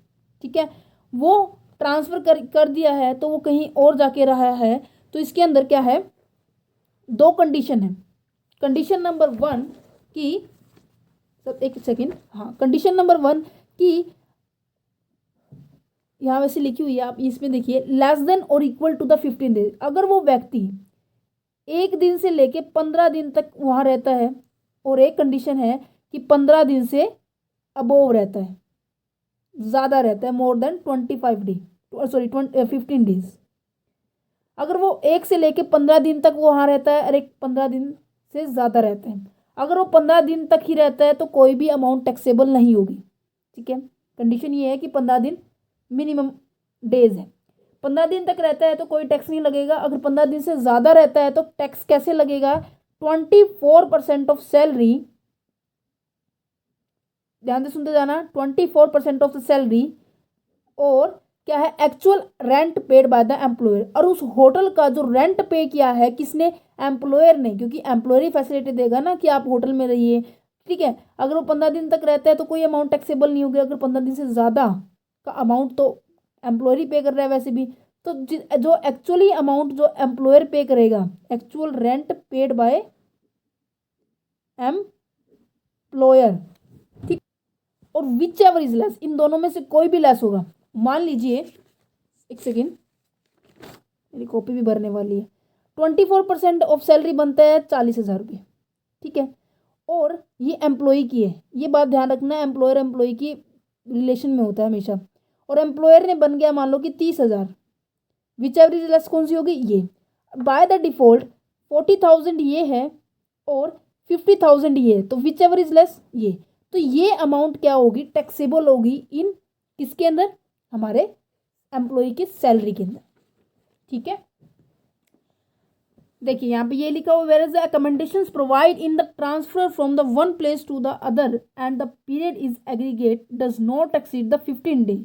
ठीक है, वो ट्रांसफ़र कर दिया है तो वो कहीं और जाके रहा है, तो इसके अंदर क्या है, दो कंडीशन है। कंडीशन नंबर वन कि सब एक सेकेंड, हाँ, कंडीशन नंबर वन कि यहाँ वैसे लिखी हुई है, आप इसमें देखिए, लेस देन और इक्वल टू द 15 डेज। अगर वो व्यक्ति 1 दिन से लेके 15 दिन तक वहाँ रहता है, और एक कंडीशन है कि 15 दिन से अबोव रहता है, ज़्यादा रहता है, more than 25 day, sorry 15 days. अगर वो 1 से लेके 15 दिन तक वहाँ रहता है और एक 15 दिन से ज़्यादा रहता है, अगर वो 15 दिन तक ही रहता है तो कोई भी अमाउंट टैक्सेबल नहीं होगी। ठीक है, कंडीशन ये है कि 15 दिन मिनिमम डेज है। 15 दिन तक रहता है तो कोई टैक्स नहीं लगेगा। अगर 15 दिन से ज़्यादा रहता है तो टैक्स कैसे लगेगा, 24% ऑफ सैलरी, ध्यान से सुनते जाना, 24% ऑफ द सैलरी, और क्या है, actual rent paid by the employer. और उस होटल का जो रेंट पे किया है किसने, एम्प्लॉयर ने, क्योंकि एम्प्लॉयर ही फैसिलिटी देगा ना कि आप होटल में रहिए। ठीक है, अगर वो 15 दिन तक रहता है तो कोई अमाउंट टैक्सेबल नहीं होगी। अगर 15 दिन से ज़्यादा का अमाउंट तो एम्प्लॉयर ही पे कर रहा है वैसे भी, तो जो एक्चुअली अमाउंट जो एम्प्लॉयर पे करेगा, actual rent paid by employer, ठीक, और विच एवर इज लेस, इन दोनों में से कोई भी लेस होगा। मान लीजिए, एक सेकेंड, मेरी कॉपी भी भरने वाली है। 24% ऑफ सैलरी बनता है 40,000 रुपये। ठीक है, और ये एम्प्लॉय की है, ये बात ध्यान रखना, एम्प्लॉयर एम्प्लॉय की रिलेशन में होता है हमेशा। और एम्प्लॉयर ने बन गया मान लो कि 30,000, विच एवर इज लेस कौन सी होगी, ये बाय द डिफॉल्ट 40,000 ये है और 50,000 ये है, तो विच एवर इज लेस ये। तो ये अमाउंट क्या होगी, टैक्सेबल होगी इन किसके अंदर, हमारे एम्प्लॉय की सैलरी के अंदर। ठीक है, देखिए यहाँ पे ये लिखा हुआ, where is the accommodations provide in the transfer from the one place to the other and the period is aggregate does not exceed the 15 day.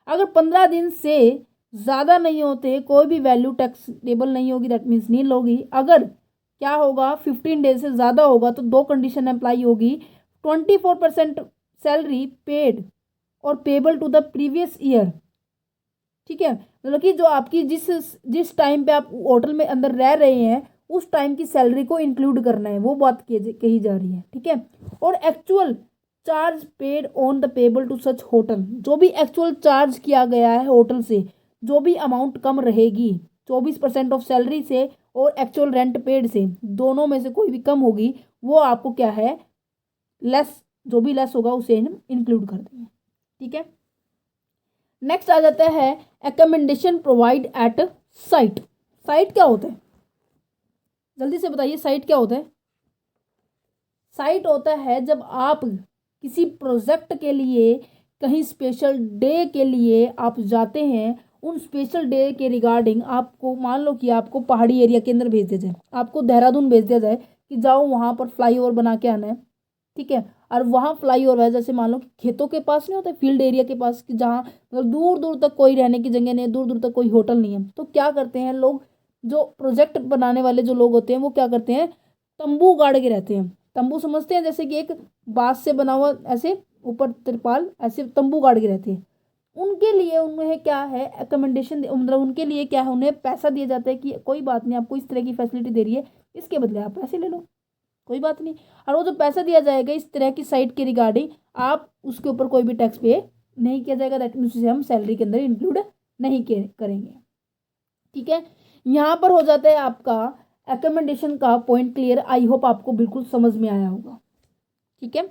अगर 15 दिन से ज़्यादा नहीं होते कोई भी वैल्यू टैक्सेबल नहीं होगी, दैट मीन्स नील होगी। अगर क्या होगा, 15 डेज से ज़्यादा होगा तो दो कंडीशन अप्लाई होगी, 24% सैलरी पेड और payable to the previous year. ठीक है, मतलब कि जो आपकी जिस टाइम पे आप होटल में अंदर रह रहे हैं उस टाइम की सैलरी को इंक्लूड करना है, वो बात कही जा रही है। ठीक है, और actual charge paid on the payable to such hotel, जो भी एक्चुअल चार्ज किया गया है होटल से, जो भी अमाउंट कम रहेगी 24% ऑफ सैलरी से और एक्चुअल रेंट पेड से, दोनों में से कोई भी कम होगी, वो आपको क्या है, लेस, जो भी लेस होगा उसे हम इंक्लूड कर देंगे। ठीक है, नेक्स्ट आ जाता है accommodation provide eight site. Site क्या होता है, जल्दी से बताइए, साइट क्या होता है। साइट होता है जब आप किसी प्रोजेक्ट के लिए कहीं स्पेशल डे के लिए आप जाते हैं, उन स्पेशल डे के रिगार्डिंग आपको, मान लो कि आपको पहाड़ी एरिया के अंदर भेज दिया जाए, आपको देहरादून भेज दिया जाए कि जाओ वहाँ पर फ्लाईओवर बना के आना है। ठीक है, और वहाँ फ्लाईओवर है, जैसे मान लो कि खेतों के पास नहीं होता, फील्ड एरिया के पास, कि जहाँ मतलब दूर दूर तक कोई रहने की जगह नहीं है, दूर दूर तक कोई होटल नहीं है, तो क्या करते हैं लोग, जो प्रोजेक्ट बनाने वाले जो लोग होते हैं वो क्या करते हैं, तंबू गाड़ के रहते हैं। तंबू समझते हैं, जैसे कि एक बांस से बना हुआ ऐसे ऊपर तिरपाल, ऐसे तंबू गाड़ के रहते हैं। उनके लिए उन्हें क्या है, अकोमोडेशन, मतलब उनके लिए क्या है, उन्हें पैसा दिया जाता है कि कोई बात नहीं, आपको इस तरह की फैसिलिटी दे रही है, इसके बदले आप पैसे ले लो। कोई बात नहीं। और वो जो पैसा दिया जाएगा इस तरह की साइट के रिगार्डिंग, आप उसके ऊपर कोई भी टैक्स पे नहीं किया जाएगा, दैट मीन्स उसे हम सैलरी के अंदर इंक्लूड नहीं करेंगे। ठीक है, यहाँ पर हो जाता है आपका एकोमोडेशन का पॉइंट क्लियर। आई होप आपको बिल्कुल समझ में आया होगा। ठीक है,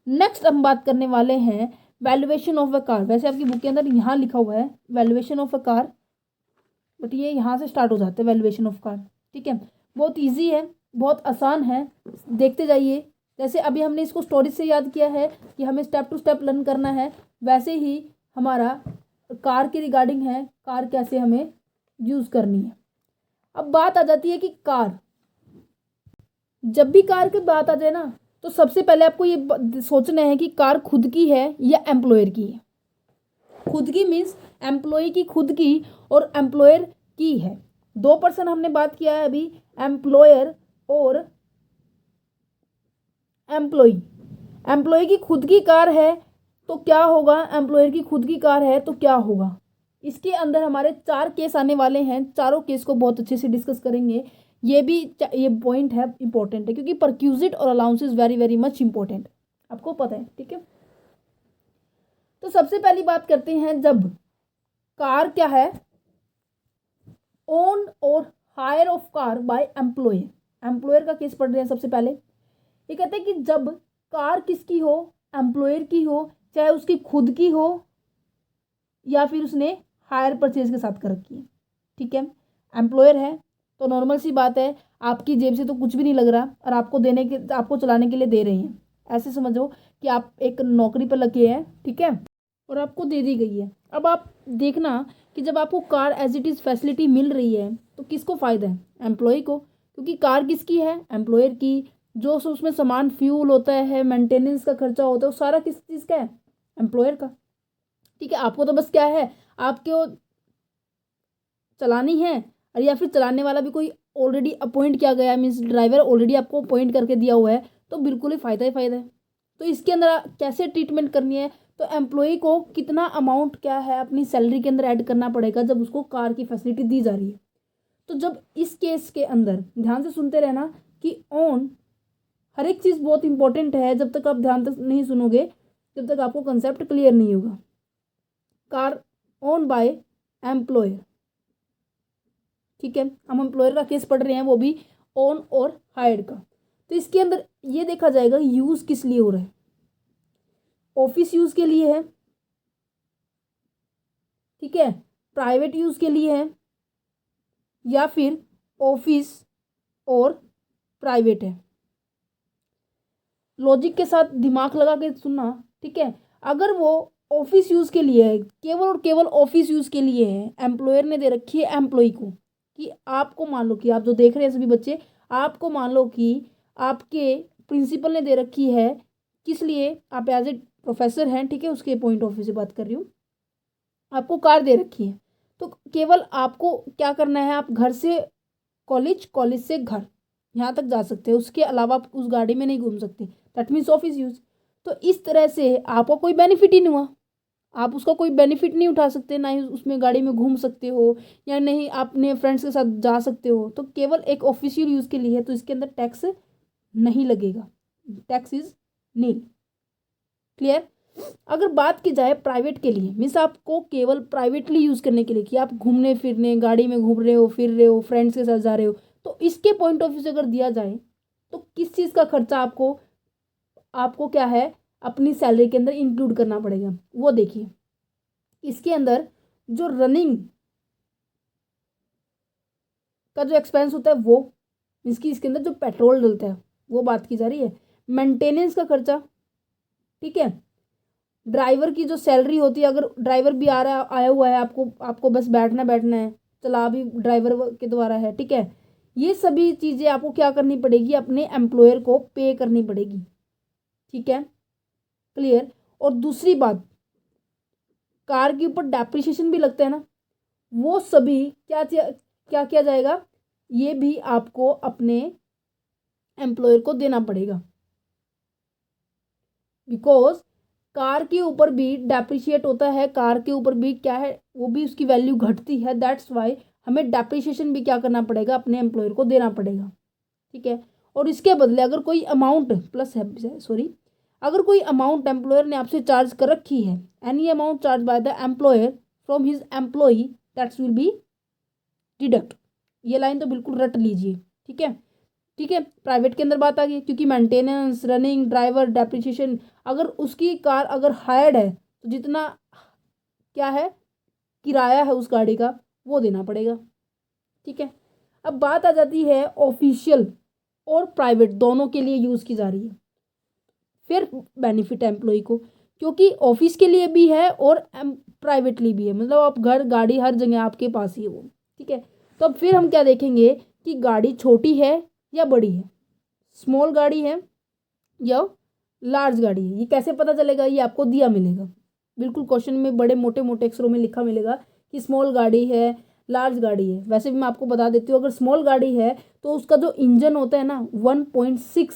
नेक्स्ट हम बात करने वाले हैं वैल्यूएशन ऑफ अ कार। वैसे आपकी बुक के अंदर यहाँ लिखा हुआ है valuation of a car, but ये यहाँ से स्टार्ट हो जाता है वैल्यूएशन ऑफ कार। ठीक है, बहुत ईजी है, बहुत आसान है, देखते जाइए। जैसे अभी हमने इसको स्टोरी से याद किया है कि हमें स्टेप टू स्टेप लर्न करना है, वैसे ही हमारा कार की रिगार्डिंग है, कार कैसे हमें यूज़ करनी है। अब बात आ जाती है कि कार, जब भी कार की बात आ जाए ना, तो सबसे पहले आपको ये सोचना है कि कार खुद की है या एम्प्लॉयर की है। खुद की मीन्स एम्प्लॉय की खुद की और एम्प्लॉयर की है। दो पर्सन हमने बात किया है अभी, एम्प्लॉयर और एम्प्लॉय। एम्प्लॉय की खुद की कार है तो क्या होगा, एम्प्लॉयर की खुद की कार है तो क्या होगा। इसके अंदर हमारे 4 केस आने वाले हैं, चारों केस को बहुत अच्छे से डिस्कस करेंगे। ये पॉइंट है इंपॉर्टेंट है, क्योंकि परक्यूजिट और allowances very very much important, आपको पता है। ठीक है, तो सबसे पहली बात करते हैं, जब कार क्या है, ओन और hire of car by employer. Employer का केस पढ़ रहे हैं सबसे पहले। ये कहते हैं कि जब कार किसकी हो, एम्प्लॉयर की हो, चाहे उसकी खुद की हो या फिर उसने हायर परचेज के साथ कर रखी है। ठीक है, एम्प्लॉयर है तो नॉर्मल सी बात है, आपकी जेब से तो कुछ भी नहीं लग रहा और आपको चलाने के लिए दे रहे हैं। ऐसे समझो कि आप एक नौकरी पर लगे हैं, ठीक है, और आपको दे दी गई है। अब आप देखना कि जब आपको car as it is facility मिल रही है तो किसको फ़ायदा है, एम्प्लॉय को, क्योंकि कार किसकी है, एम्प्लॉयर की। जो उसमें सामान फ्यूल होता है, मेंटेनेंस का खर्चा होता है, वो सारा किस चीज़ का है, एम्प्लॉयर का। ठीक है, आपको तो बस क्या है, आपको चलानी है, और या फिर चलाने वाला भी कोई ऑलरेडी अपॉइंट किया गया है, मीन्स ड्राइवर ऑलरेडी आपको अपॉइंट करके दिया हुआ है, तो बिल्कुल ही फ़ायदा है। तो इसके अंदर कैसे ट्रीटमेंट करनी है, तो एम्प्लॉय को कितना अमाउंट क्या है अपनी सैलरी के अंदर ऐड करना पड़ेगा जब उसको कार की फैसिलिटी दी जा रही है। तो जब इस केस के अंदर ध्यान से सुनते रहना कि ऑन, हर एक चीज़ बहुत इंपॉर्टेंट है, जब तक आप ध्यान तक नहीं सुनोगे जब तक आपको कंसेप्ट क्लियर नहीं होगा। कार ओन बाय एम्प्लॉयर, ठीक है, हम एम्प्लॉयर का केस पढ़ रहे हैं, वो भी ओन और हायर का। तो इसके अंदर ये देखा जाएगा यूज़ किस लिए हो रहा है, ऑफिस यूज़ के लिए है, ठीक है, प्राइवेट यूज़ के लिए है, या फिर ऑफिस और प्राइवेट है। लॉजिक के साथ दिमाग लगा के सुनना, ठीक है। अगर वो ऑफिस यूज़ के लिए है, केवल और केवल ऑफिस यूज़ के लिए है, एम्प्लॉयर ने दे रखी है एम्प्लॉय को कि आपको मान लो कि आप जो देख रहे हैं सभी बच्चे, आपको मान लो कि आपके प्रिंसिपल ने दे रखी है, किस लिए, आप एज ए प्रोफेसर हैं, ठीक है, उसके पॉइंट ऑफ व्यू से बात कर रही हूँ, आपको कार दे रखी है, तो केवल आपको क्या करना है, आप घर से कॉलेज, कॉलेज से घर, यहाँ तक जा सकते हैं, उसके अलावा आप उस गाड़ी में नहीं घूम सकते, दैट मीन्स ऑफिस यूज़। तो इस तरह से आपको कोई बेनिफिट ही नहीं हुआ, आप उसका कोई बेनिफिट नहीं उठा सकते, ना ही उसमें गाड़ी में घूम सकते हो, या नहीं अपने फ्रेंड्स के साथ जा सकते हो, तो केवल एक ऑफिशियल यूज़ के लिए है, तो इसके अंदर टैक्स नहीं लगेगा, टैक्स इज नील। क्लियर। अगर बात की जाए प्राइवेट के लिए, मीन्स आपको केवल प्राइवेटली यूज़ करने के लिए, कि आप घूमने फिरने, गाड़ी में घूम रहे हो, फिर रहे हो, फ्रेंड्स के साथ जा रहे हो, तो इसके पॉइंट ऑफ व्यू से अगर दिया जाए तो किस चीज़ का खर्चा आपको आपको क्या है अपनी सैलरी के अंदर इंक्लूड करना पड़ेगा, वो देखिए। इसके अंदर जो रनिंग का जो एक्सपेंस होता है वो, इसकी इसके अंदर जो पेट्रोल डलता है वो बात की जा रही है, मेंटेनेंस का खर्चा, ठीक है, ड्राइवर की जो सैलरी होती है, अगर ड्राइवर भी आया हुआ है, आपको बस बैठना है, चला भी ड्राइवर के द्वारा है, ठीक है, ये सभी चीज़ें आपको क्या करनी पड़ेगी, अपने एम्प्लॉयर को पे करनी पड़ेगी। ठीक है, क्लियर। और दूसरी बात, कार के ऊपर डेप्रिसिएशन भी लगता है ना, वो सभी क्या किया जाएगा, ये भी आपको अपने एम्प्लॉयर को देना पड़ेगा, बिकॉज कार के ऊपर भी डेप्रिशिएट होता है, कार के ऊपर भी क्या है, वो भी उसकी वैल्यू घटती है, दैट्स वाई हमें डेप्रिशिएशन भी क्या करना पड़ेगा, अपने एम्प्लॉयर को देना पड़ेगा। ठीक है, और इसके बदले अगर कोई अमाउंट प्लस है सॉरी अगर कोई अमाउंट एम्प्लॉयर ने आपसे चार्ज कर रखी है, any amount charge by the employer from his employee that's will be deduct. ये लाइन तो बिल्कुल रट लीजिए, ठीक है। ठीक है, प्राइवेट के अंदर बात आ गई, क्योंकि मेंटेनेंस, रनिंग, ड्राइवर, डेप्रिसिएशन, अगर उसकी कार अगर हायर्ड है तो जितना क्या है किराया है उस गाड़ी का वो देना पड़ेगा, ठीक है। अब बात आ जाती है ऑफिशियल और प्राइवेट दोनों के लिए यूज़ की जा रही है। फिर बेनिफिट है एम्प्लॉय को, क्योंकि ऑफिस के लिए भी है और प्राइवेटली भी है, मतलब आप घर गाड़ी हर जगह आपके पास ही है वो, ठीक है। तो अब फिर हम क्या देखेंगे कि गाड़ी छोटी है या बड़ी है, स्मॉल गाड़ी है या लार्ज गाड़ी है, ये कैसे पता चलेगा, ये आपको दिया मिलेगा, बिल्कुल क्वेश्चन में बड़े मोटे मोटे अक्षरों में लिखा मिलेगा कि स्मॉल गाड़ी है, लार्ज गाड़ी है। वैसे भी मैं आपको बता देती हूँ, अगर स्मॉल गाड़ी है तो उसका जो इंजन होता है ना 1.6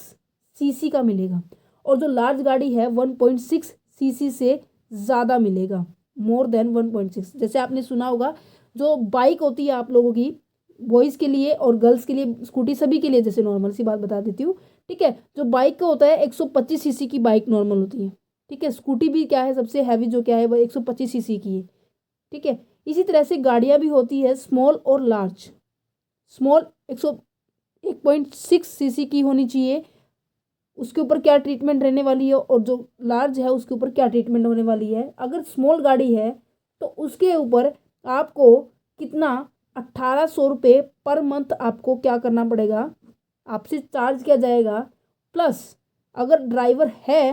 सीसी का मिलेगा, और जो लार्ज गाड़ी है 1.6 सीसी से ज़्यादा मिलेगा, मोर देन 1.6। जैसे आपने सुना होगा जो बाइक होती है आप लोगों की, बॉयज़ के लिए और गर्ल्स के लिए, स्कूटी सभी के लिए, जैसे नॉर्मल सी बात बता देती हूँ, ठीक है। जो बाइक का होता है 125 सीसी की बाइक नॉर्मल होती है, ठीक है। स्कूटी भी क्या है सबसे हैवी जो क्या है वो 125 सीसी की है, ठीक है। इसी तरह से गाड़ियाँ भी होती है स्मॉल और लार्ज। स्मॉल 1.6 सीसी की होनी चाहिए, उसके ऊपर क्या ट्रीटमेंट रहने वाली है, और जो लार्ज है उसके ऊपर क्या ट्रीटमेंट होने वाली है। अगर स्मॉल गाड़ी है तो उसके ऊपर आपको कितना 1800 रुपये पर मंथ आपको क्या करना पड़ेगा, आपसे चार्ज किया जाएगा। प्लस अगर ड्राइवर है,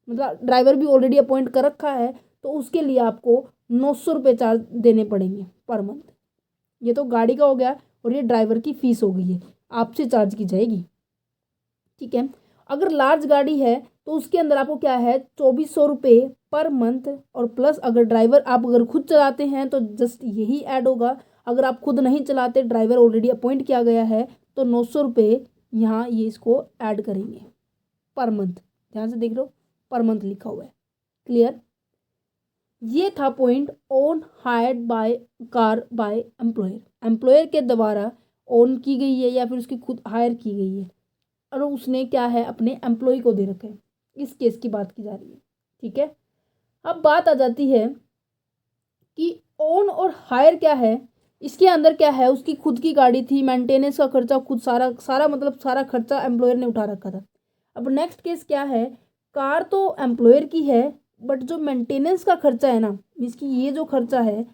मतलब ड्राइवर भी ऑलरेडी अपॉइंट कर रखा है, तो उसके लिए आपको 900 रुपये चार्ज देने पड़ेंगे पर मंथ। ये तो गाड़ी का हो गया, और ये ड्राइवर की फीस हो गई है, आपसे चार्ज की जाएगी, ठीक है। अगर लार्ज गाड़ी है तो उसके अंदर आपको क्या है 2400 रुपये पर मंथ, और प्लस अगर ड्राइवर आप अगर खुद चलाते हैं तो जस्ट यही ऐड होगा। अगर आप खुद नहीं चलाते, ड्राइवर ऑलरेडी अपॉइंट किया गया है, तो 900 रुपये यहाँ ये इसको ऐड करेंगे पर मंथ। ध्यान से देख लो, पर मंथ लिखा हुआ है, क्लियर। ये था point own hired by car by employer. Employer के द्वारा ओन की गई है या फिर उसकी खुद हायर की गई है, और उसने क्या है अपने एम्प्लॉय को दे रखा है, इस केस की बात की जा रही है, ठीक है। अब बात आ जाती है कि ओन और हायर क्या है। इसके अंदर क्या है, उसकी खुद की गाड़ी थी, मेंटेनेंस का खर्चा खुद सारा सारा मतलब सारा खर्चा एम्प्लॉयर ने उठा रखा था। अब नेक्स्ट केस क्या है, कार तो एम्प्लॉयर की है, बट जो मेंटेनेंस का खर्चा है ना, मीन्स कि ये जो खर्चा है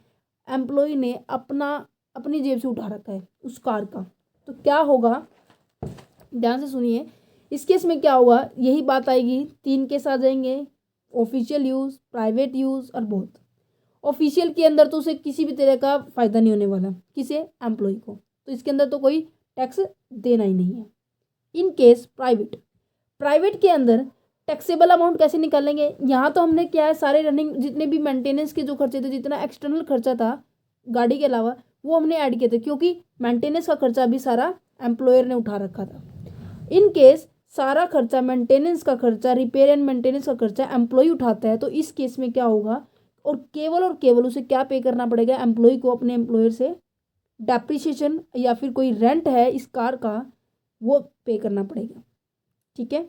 एम्प्लॉय ने अपनी जेब से उठा रखा है उस कार का। तो क्या होगा, ध्यान से सुनिए, इस केस में क्या होगा, यही बात आएगी, 3 केस आ जाएंगे, ऑफिशियल यूज़, प्राइवेट यूज़ और बोथ। ऑफिशियल के अंदर तो उसे किसी भी तरह का फ़ायदा नहीं होने वाला, किसे, एम्प्लॉय को, तो इसके अंदर तो कोई टैक्स देना ही नहीं है। इन केस प्राइवेट के अंदर टैक्सेबल अमाउंट कैसे निकालेंगे, यहाँ तो हमने क्या है सारे रनिंग जितने भी मेंटेनेंस के जो खर्चे थे, जितना एक्सटर्नल खर्चा था गाड़ी के अलावा, वो हमने ऐड किए थे, क्योंकि मेंटेनेंस का खर्चा भी सारा एम्प्लॉयर ने उठा रखा था। इन केस सारा खर्चा, मेंटेनेंस का खर्चा, रिपेयर एंड मेंटेनेंस का खर्चा एम्प्लॉय उठाता है, तो इस केस में क्या होगा, और केवल उसे क्या पे करना पड़ेगा, एम्प्लॉय को अपने एम्प्लॉयर से डेप्रिसिएशन या फिर कोई रेंट है इस कार का वो पे करना पड़ेगा, ठीक है।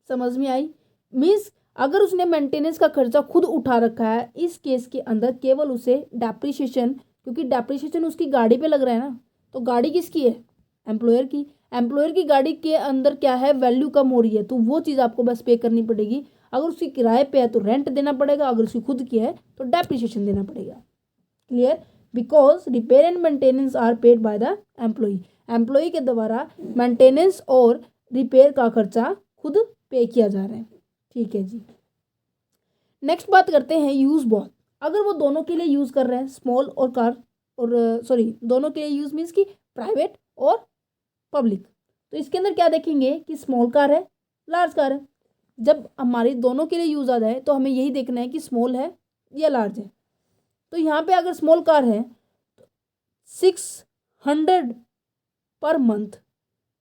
समझ में आई, मीन्स अगर उसने मेंटेनेंस का खर्चा खुद उठा रखा है, इस केस के अंदर केवल उसे डेप्रिसिएशन, क्योंकि डेप्रिसिएशन उसकी गाड़ी पे लग रहा है ना, तो गाड़ी किसकी है, एम्प्लॉयर की। एम्प्लॉयर की गाड़ी के अंदर क्या है, वैल्यू कम हो रही है, तो वो चीज़ आपको बस पे करनी पड़ेगी। अगर उसकी किराए पे है तो रेंट देना पड़ेगा, अगर उसकी खुद की है तो डेप्रिसिएशन देना पड़ेगा, clear. Because repair and maintenance are paid by the employ. Employ के द्वारा मेंटेनेंस और रिपेयर का खर्चा खुद पे किया जा रहा है, ठीक है जी। नेक्स्ट बात करते हैं यूज़ बोथ। अगर वो दोनों के लिए यूज़ कर रहे हैं, स्मॉल और कार, और सॉरी दोनों के लिए यूज़ मीन्स कि प्राइवेट और पब्लिक, तो इसके अंदर क्या देखेंगे कि स्मॉल कार है, लार्ज कार है। जब हमारी दोनों के लिए यूज़ आ जाए तो हमें यही देखना है कि स्मॉल है या लार्ज है। तो यहाँ पे अगर स्मॉल कार है 600 पर मंथ,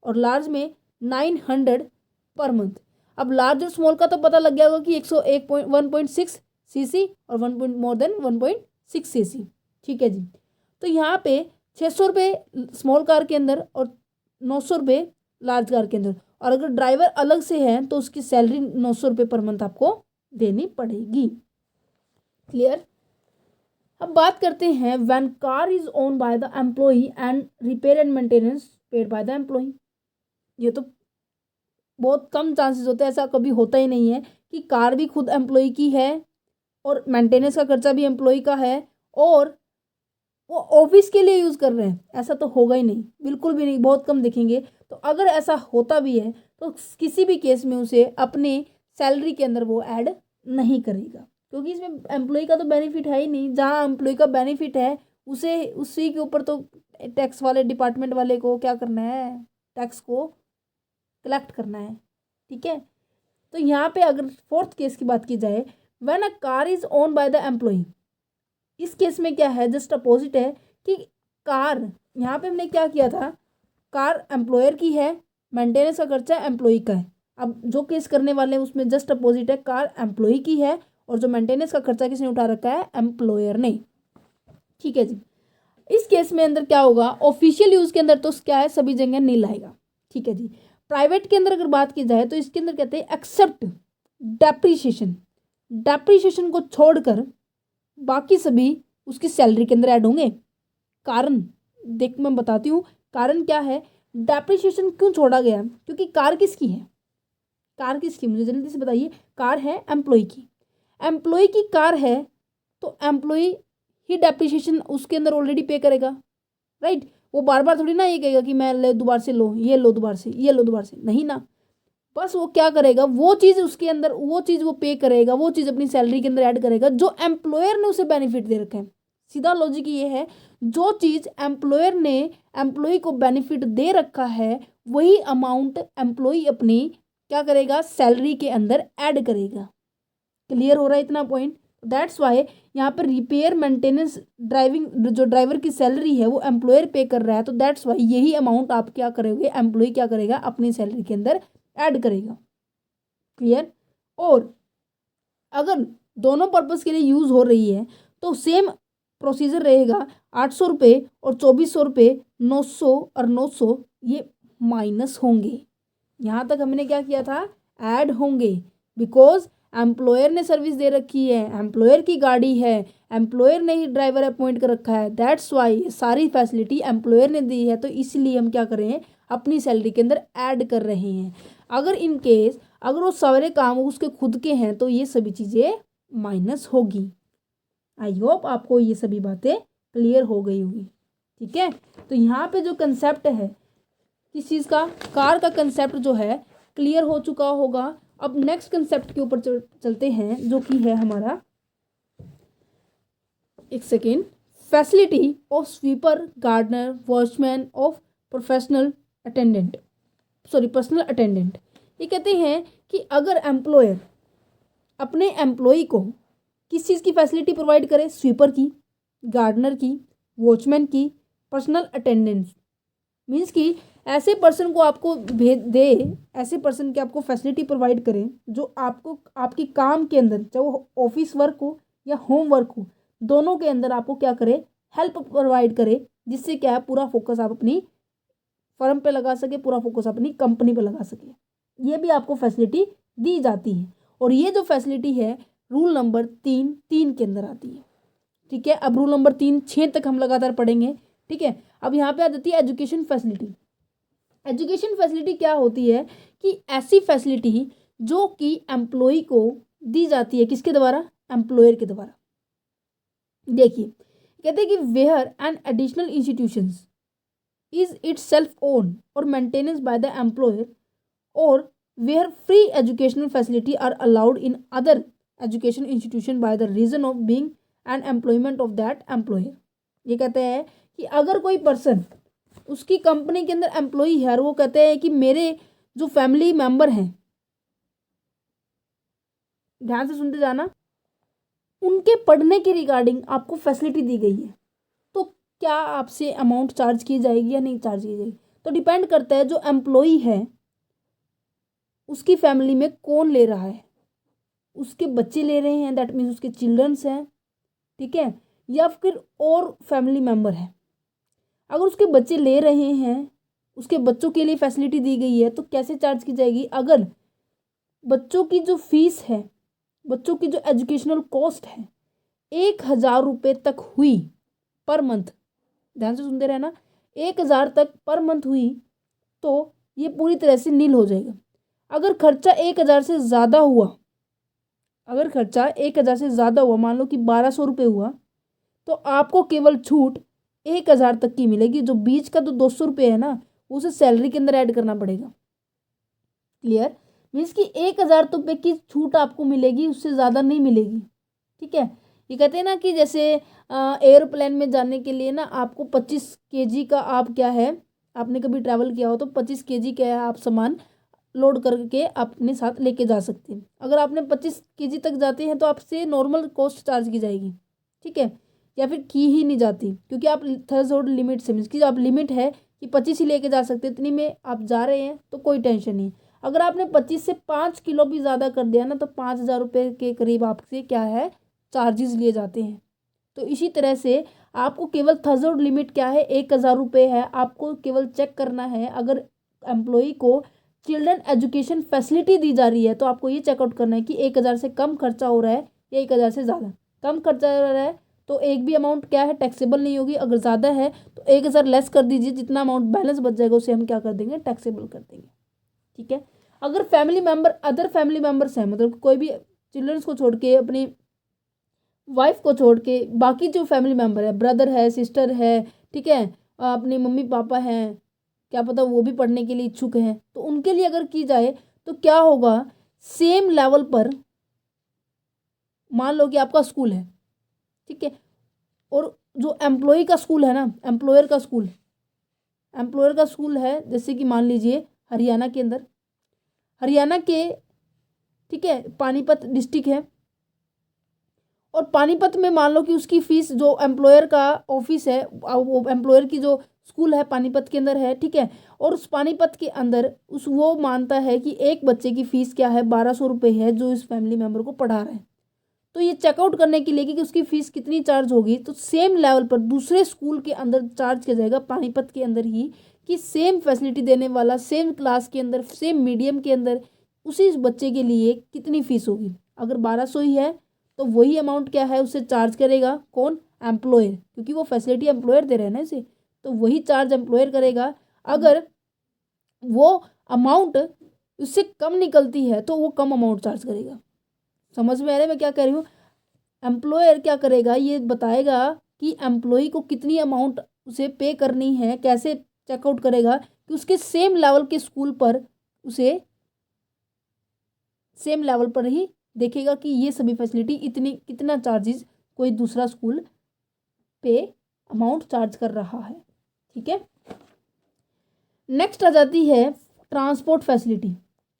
और लार्ज में 900 पर मंथ। अब लार्ज और स्मॉल का तो पता लग गया होगा कि 1.6 सीसी और 1.6 सीसी, ठीक है जी। तो यहाँ पे 600 रुपये स्मॉल कार के अंदर और 900 रुपये लार्ज कार के अंदर, और अगर ड्राइवर अलग से है तो उसकी सैलरी 900 रुपये पर मंथ आपको देनी पड़ेगी। क्लियर। अब बात करते हैं when car is own by the employ and repair and maintenance paid by the employ. ये तो बहुत कम चांसेस होते हैं, ऐसा कभी होता ही नहीं है कि कार भी खुद एम्प्लॉय की है और मेंटेनेंस का खर्चा भी एम्प्लॉय का है और वो ऑफिस के लिए यूज़ कर रहे हैं, ऐसा तो होगा ही नहीं, बिल्कुल भी नहीं, बहुत कम दिखेंगे। तो अगर ऐसा होता भी है तो किसी भी केस में उसे अपने सैलरी के अंदर वो ऐड नहीं करेगा, क्योंकि इसमें एम्प्लॉय का तो बेनिफिट है ही नहीं। जहाँ एम्प्लॉय का बेनिफिट है उसे उसी के ऊपर तो टैक्स वाले डिपार्टमेंट वाले को क्या करना है, टैक्स को कलेक्ट करना है। ठीक है, तो यहाँ पे अगर फोर्थ केस की बात की जाए, when a car is own by the employ, इस केस में क्या है, जस्ट अपोजिट है कि कार, यहाँ पे हमने क्या किया था, कार एम्प्लॉयर की है, मेंटेनेंस का खर्चा एम्प्लॉय का है। अब जो केस करने वाले हैं उसमें जस्ट अपोजिट है, कार एम्प्लॉय की है और जो मेंटेनेंस का खर्चा किसने उठा रखा है, एम्प्लॉयर ने। ठीक है जी। इस केस में अंदर क्या होगा, ऑफिशियल यूज के अंदर तो क्या है, सभी जगह नील आएगा। ठीक है जी। प्राइवेट के अंदर अगर बात की जाए तो इसके अंदर कहते हैं एक्सेप्ट डेप्रीशिएशन, डेप्रीशिएशन को छोड़कर बाकी सभी उसकी सैलरी के अंदर ऐड होंगे। कारण देख मैं बताती हूँ कारण क्या है, डेप्रीशिएशन क्यों छोड़ा गया, क्योंकि कार किसकी है, कार किसकी, मुझे जल्दी से बताइए। कार है एम्प्लॉय की, एम्प्लॉय की कार है तो एम्प्लॉय ही डेप्रीशिएशन उसके अंदर ऑलरेडी पे करेगा, राइट। वो बार बार थोड़ी ना ये कहेगा कि मैं ले दोबारा से लो, ये लो दोबारा से, ये लो दोबारा से, नहीं ना। बस वो क्या करेगा, वो चीज़ उसके अंदर, वो चीज़ वो पे करेगा, वो चीज़ अपनी सैलरी के अंदर ऐड करेगा जो एम्प्लॉयर ने उसे बेनिफिट दे रखे हैं। सीधा लॉजिक ये है, जो चीज़ एम्प्लॉयर ने एम्प्लॉय को बेनिफिट दे रखा है वही अमाउंट एम्प्लॉय अपनी क्या करेगा, सैलरी के अंदर ऐड करेगा। क्लियर हो रहा है इतना पॉइंट। दैट्स वाई यहाँ पर रिपेयर मेंटेनेंस ड्राइविंग जो ड्राइवर की सैलरी है वो एम्प्लॉयर पे कर रहा है, तो दैट्स वाई यही अमाउंट आप क्या करोगे, एम्प्लॉय क्या करेगा, अपनी सैलरी के अंदर ऐड करेगा। क्लियर। और अगर दोनों पर्पस के लिए यूज हो रही है तो सेम प्रोसीजर रहेगा, 800 रुपये और 2400 रुपये, 900 और 900 ये माइनस होंगे। यहाँ तक हमने क्या किया था, ऐड होंगे, बिकॉज एम्प्लॉयर ने सर्विस दे रखी है, एम्प्लॉयर की गाड़ी है, एम्प्लॉयर ने ही ड्राइवर अपॉइंट कर रखा है, दैट्स वाई सारी फैसिलिटी एम्प्लॉयर ने दी है, तो इसलिए हम क्या कर रहे हैं, अपनी सैलरी के अंदर ऐड कर रहे हैं। अगर इन केस अगर वो सारे काम उसके खुद के हैं तो ये सभी चीज़ें माइनस होगी। आई होप आपको ये सभी बातें क्लियर हो गई होगी। ठीक है, तो यहाँ पे जो कंसेप्ट है किस चीज़ का, कार का कंसेप्ट जो है क्लियर हो चुका होगा। अब नेक्स्ट कंसेप्ट के ऊपर चलते हैं जो कि है हमारा, एक second, facility of sweeper, gardener, watchman of professional attendant, sorry personal attendant. ये कहते हैं कि अगर एम्प्लॉयर अपने एम्प्लॉय को किस चीज़ की फैसिलिटी प्रोवाइड करे, स्वीपर की, गार्डनर की, वॉचमैन की, पर्सनल अटेंडेंट्स, मीन्स कि ऐसे पर्सन को आपको भेज दे, ऐसे पर्सन की आपको फैसिलिटी प्रोवाइड करें जो आपको आपकी काम के अंदर, चाहे वो ऑफिस वर्क हो या होम वर्क हो, दोनों के अंदर आपको क्या करे, हेल्प प्रोवाइड करे, जिससे क्या है पूरा फोकस आप अपनी फर्म पे लगा सके, पूरा फोकस अपनी कंपनी पे लगा सके। ये भी आपको फैसिलिटी दी जाती है और ये जो फैसिलिटी है रूल नंबर 3 के अंदर आती है। ठीक है, अब रूल नंबर 3 6 तक हम लगातार पढ़ेंगे। ठीक है, अब यहाँ पे आ जाती है एजुकेशन फैसिलिटी। एजुकेशन फैसिलिटी क्या होती है कि ऐसी फैसिलिटी जो कि एम्प्लॉय को दी जाती है, किसके द्वारा, एम्प्लॉयर के द्वारा। देखिए कहते हैं कि where an additional institutions is it self own और मेंटेनेंस बाय द एम्प्लॉयर और where free educational facility are allowed in other education institution by the reason of being an employment of that employer। ये कहते हैं कि अगर कोई person उसकी company के अंदर एम्प्लॉय है और वो कहते हैं कि मेरे जो फैमिली मेंबर हैं, ध्यान से सुनते जाना, उनके पढ़ने के रिगार्डिंग आपको फैसिलिटी दी गई है, तो क्या आपसे अमाउंट चार्ज की जाएगी या नहीं चार्ज की जाएगी, तो डिपेंड करता है जो एम्प्लॉय है उसकी फैमिली में कौन ले रहा है, उसके बच्चे ले रहे हैं, दैट मीन्स उसके चिल्ड्रंस हैं, ठीक है, या फिर और फैमिली मेम्बर है। अगर उसके बच्चे ले रहे हैं उसके बच्चों के लिए फैसिलिटी दी गई है, तो कैसे चार्ज की जाएगी? अगर बच्चों की जो फीस है, बच्चों की जो एजुकेशनल कॉस्ट है 1,000 रुपये तक हुई पर मंथ, ध्यान से सुनते रहना, 1,000 तक पर मंथ हुई तो ये पूरी तरह से नील हो जाएगा। अगर खर्चा 1,000 से ज़्यादा हुआ, अगर खर्चा 1,000 से ज़्यादा हुआ, मान लो कि 1,200 रुपये हुआ, तो आपको केवल छूट 1,000 तक की मिलेगी। जो बीच का तो 200 रुपये है ना, उसे सैलरी के अंदर ऐड करना पड़ेगा। क्लियर? मीन्स कि 1,000 रुपये की छूट आपको मिलेगी, उससे ज़्यादा नहीं मिलेगी। ठीक है, ये कहते हैं ना कि जैसे एयरप्लेन में जाने के लिए ना आपको 25 kg का, आप क्या है, आपने कभी ट्रैवल किया हो तो 25 kg का है आप सामान लोड करके अपने साथ लेके जा सकते हैं। अगर आपने 25 kg तक जाते हैं तो आपसे नॉर्मल कॉस्ट चार्ज की जाएगी। ठीक है, या फिर की ही नहीं जाती, क्योंकि आप थ्रेशोल्ड लिमिट से, मीन्स की जो आप लिमिट है कि 25 ही लेके जा सकते, इतनी में आप जा रहे हैं तो कोई टेंशन नहीं। अगर आपने 25 से 5 किलो भी ज़्यादा कर दिया ना, तो 5,000 रुपये के करीब आपसे क्या है, चार्जेस लिए जाते हैं। तो इसी तरह से आपको केवल थ्रेशोल्ड लिमिट क्या है, 1,000 रुपये है। आपको केवल चेक करना है, अगर एम्प्लॉई को चिल्ड्रन एजुकेशन फैसिलिटी दी जा रही है तो आपको ये चेकआउट करना है कि 1,000 से कम खर्चा हो रहा है या 1,000 से ज़्यादा। कम खर्चा हो रहा है तो एक भी अमाउंट क्या है, टैक्सेबल नहीं होगी। अगर ज़्यादा है तो 1,000 लेस कर दीजिए, जितना अमाउंट बैलेंस बच जाएगा उसे हम क्या कर देंगे, टैक्सेबल कर देंगे। ठीक है, अगर family member, other family members हैं, मतलब कोई भी चिल्ड्रंस को छोड़ के, अपनी वाइफ को छोड़ के बाकी जो फैमिली मेम्बर है, ब्रदर है, सिस्टर है, ठीक है, अपने मम्मी पापा हैं, क्या पता वो भी पढ़ने के लिए इच्छुक हैं, तो उनके लिए अगर की जाए तो क्या होगा, सेम लेवल पर मान लो कि आपका स्कूल है, ठीक है, और जो एम्प्लॉय का स्कूल है ना, एम्प्लॉयर का स्कूल है, जैसे कि मान लीजिए हरियाणा के अंदर, हरियाणा के, ठीक है, पानीपत डिस्ट्रिक्ट है, और पानीपत में मान लो कि उसकी फीस, जो एम्प्लॉयर का ऑफिस है, वो एम्प्लॉयर की जो स्कूल है पानीपत के अंदर है, ठीक है, और उस पानीपत के अंदर उस वो मानता है कि एक बच्चे की फ़ीस क्या है, 1,200 रुपये है, जो इस फैमिली मेम्बर को पढ़ा रहा है। तो ये चेकआउट करने के लिए कि उसकी फ़ीस कितनी चार्ज होगी, तो सेम लेवल पर दूसरे स्कूल के अंदर चार्ज किया जाएगा, पानीपत के अंदर ही, कि सेम फैसिलिटी देने वाला, सेम क्लास के अंदर, सेम मीडियम के अंदर उसी बच्चे के लिए कितनी फ़ीस होगी। अगर 1,200 ही है तो वही अमाउंट क्या है, उससे चार्ज करेगा कौन, एम्प्लॉयर, क्योंकि वो फैसिलिटी एम्प्लॉयर दे रहे हैं ना इसे, तो वही चार्ज एम्प्लॉयर करेगा। अगर वो अमाउंट उससे कम निकलती है तो वो कम अमाउंट चार्ज करेगा। समझ में आ रहा है मैं क्या कह रही हूँ? एम्प्लॉयर क्या करेगा, ये बताएगा कि एम्प्लॉय को कितनी अमाउंट उसे पे करनी है। कैसे चेकआउट करेगा, कि उसके सेम लेवल के स्कूल पर उसे सेम लेवल पर ही देखेगा कि ये सभी फैसिलिटी इतनी, कितना चार्जेस कोई दूसरा स्कूल पे अमाउंट चार्ज कर रहा है। ठीक है, नेक्स्ट आ जाती है ट्रांसपोर्ट फैसिलिटी।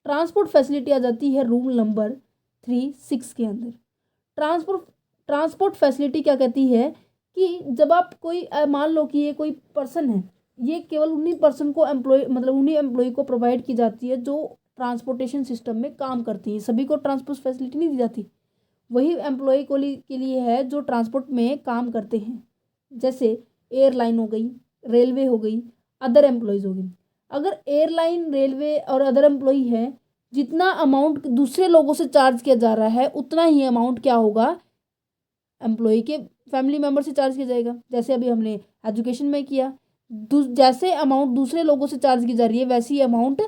ट्रांसपोर्ट फैसिलिटी आ जाती है रूल नंबर 36 के अंदर। ट्रांसपोर्ट फैसिलिटी क्या कहती है, कि जब आप कोई मान लो कि ये कोई पर्सन है, ये केवल उन्हीं पर्सन को एम्प्लॉय, मतलब उन्हीं एम्प्लॉय को प्रोवाइड की जाती है जो ट्रांसपोर्टेशन सिस्टम में काम करती हैं। सभी को ट्रांसपोर्ट फैसिलिटी नहीं दी जाती, वही एम्प्लॉय को के लिए है जो ट्रांसपोर्ट में काम करते हैं, जैसे एयरलाइन हो गई, रेलवे हो गई, अदर एम्प्लॉयज़ हो गई। अगर एयरलाइन, रेलवे और अदर एम्प्लॉय है, जितना अमाउंट दूसरे लोगों से चार्ज किया जा रहा है उतना ही अमाउंट क्या होगा, एम्प्लॉय के फैमिली मेम्बर से चार्ज किया जाएगा। जैसे अभी हमने एजुकेशन में किया, जैसे अमाउंट दूसरे लोगों से चार्ज की जा रही है वैसी अमाउंट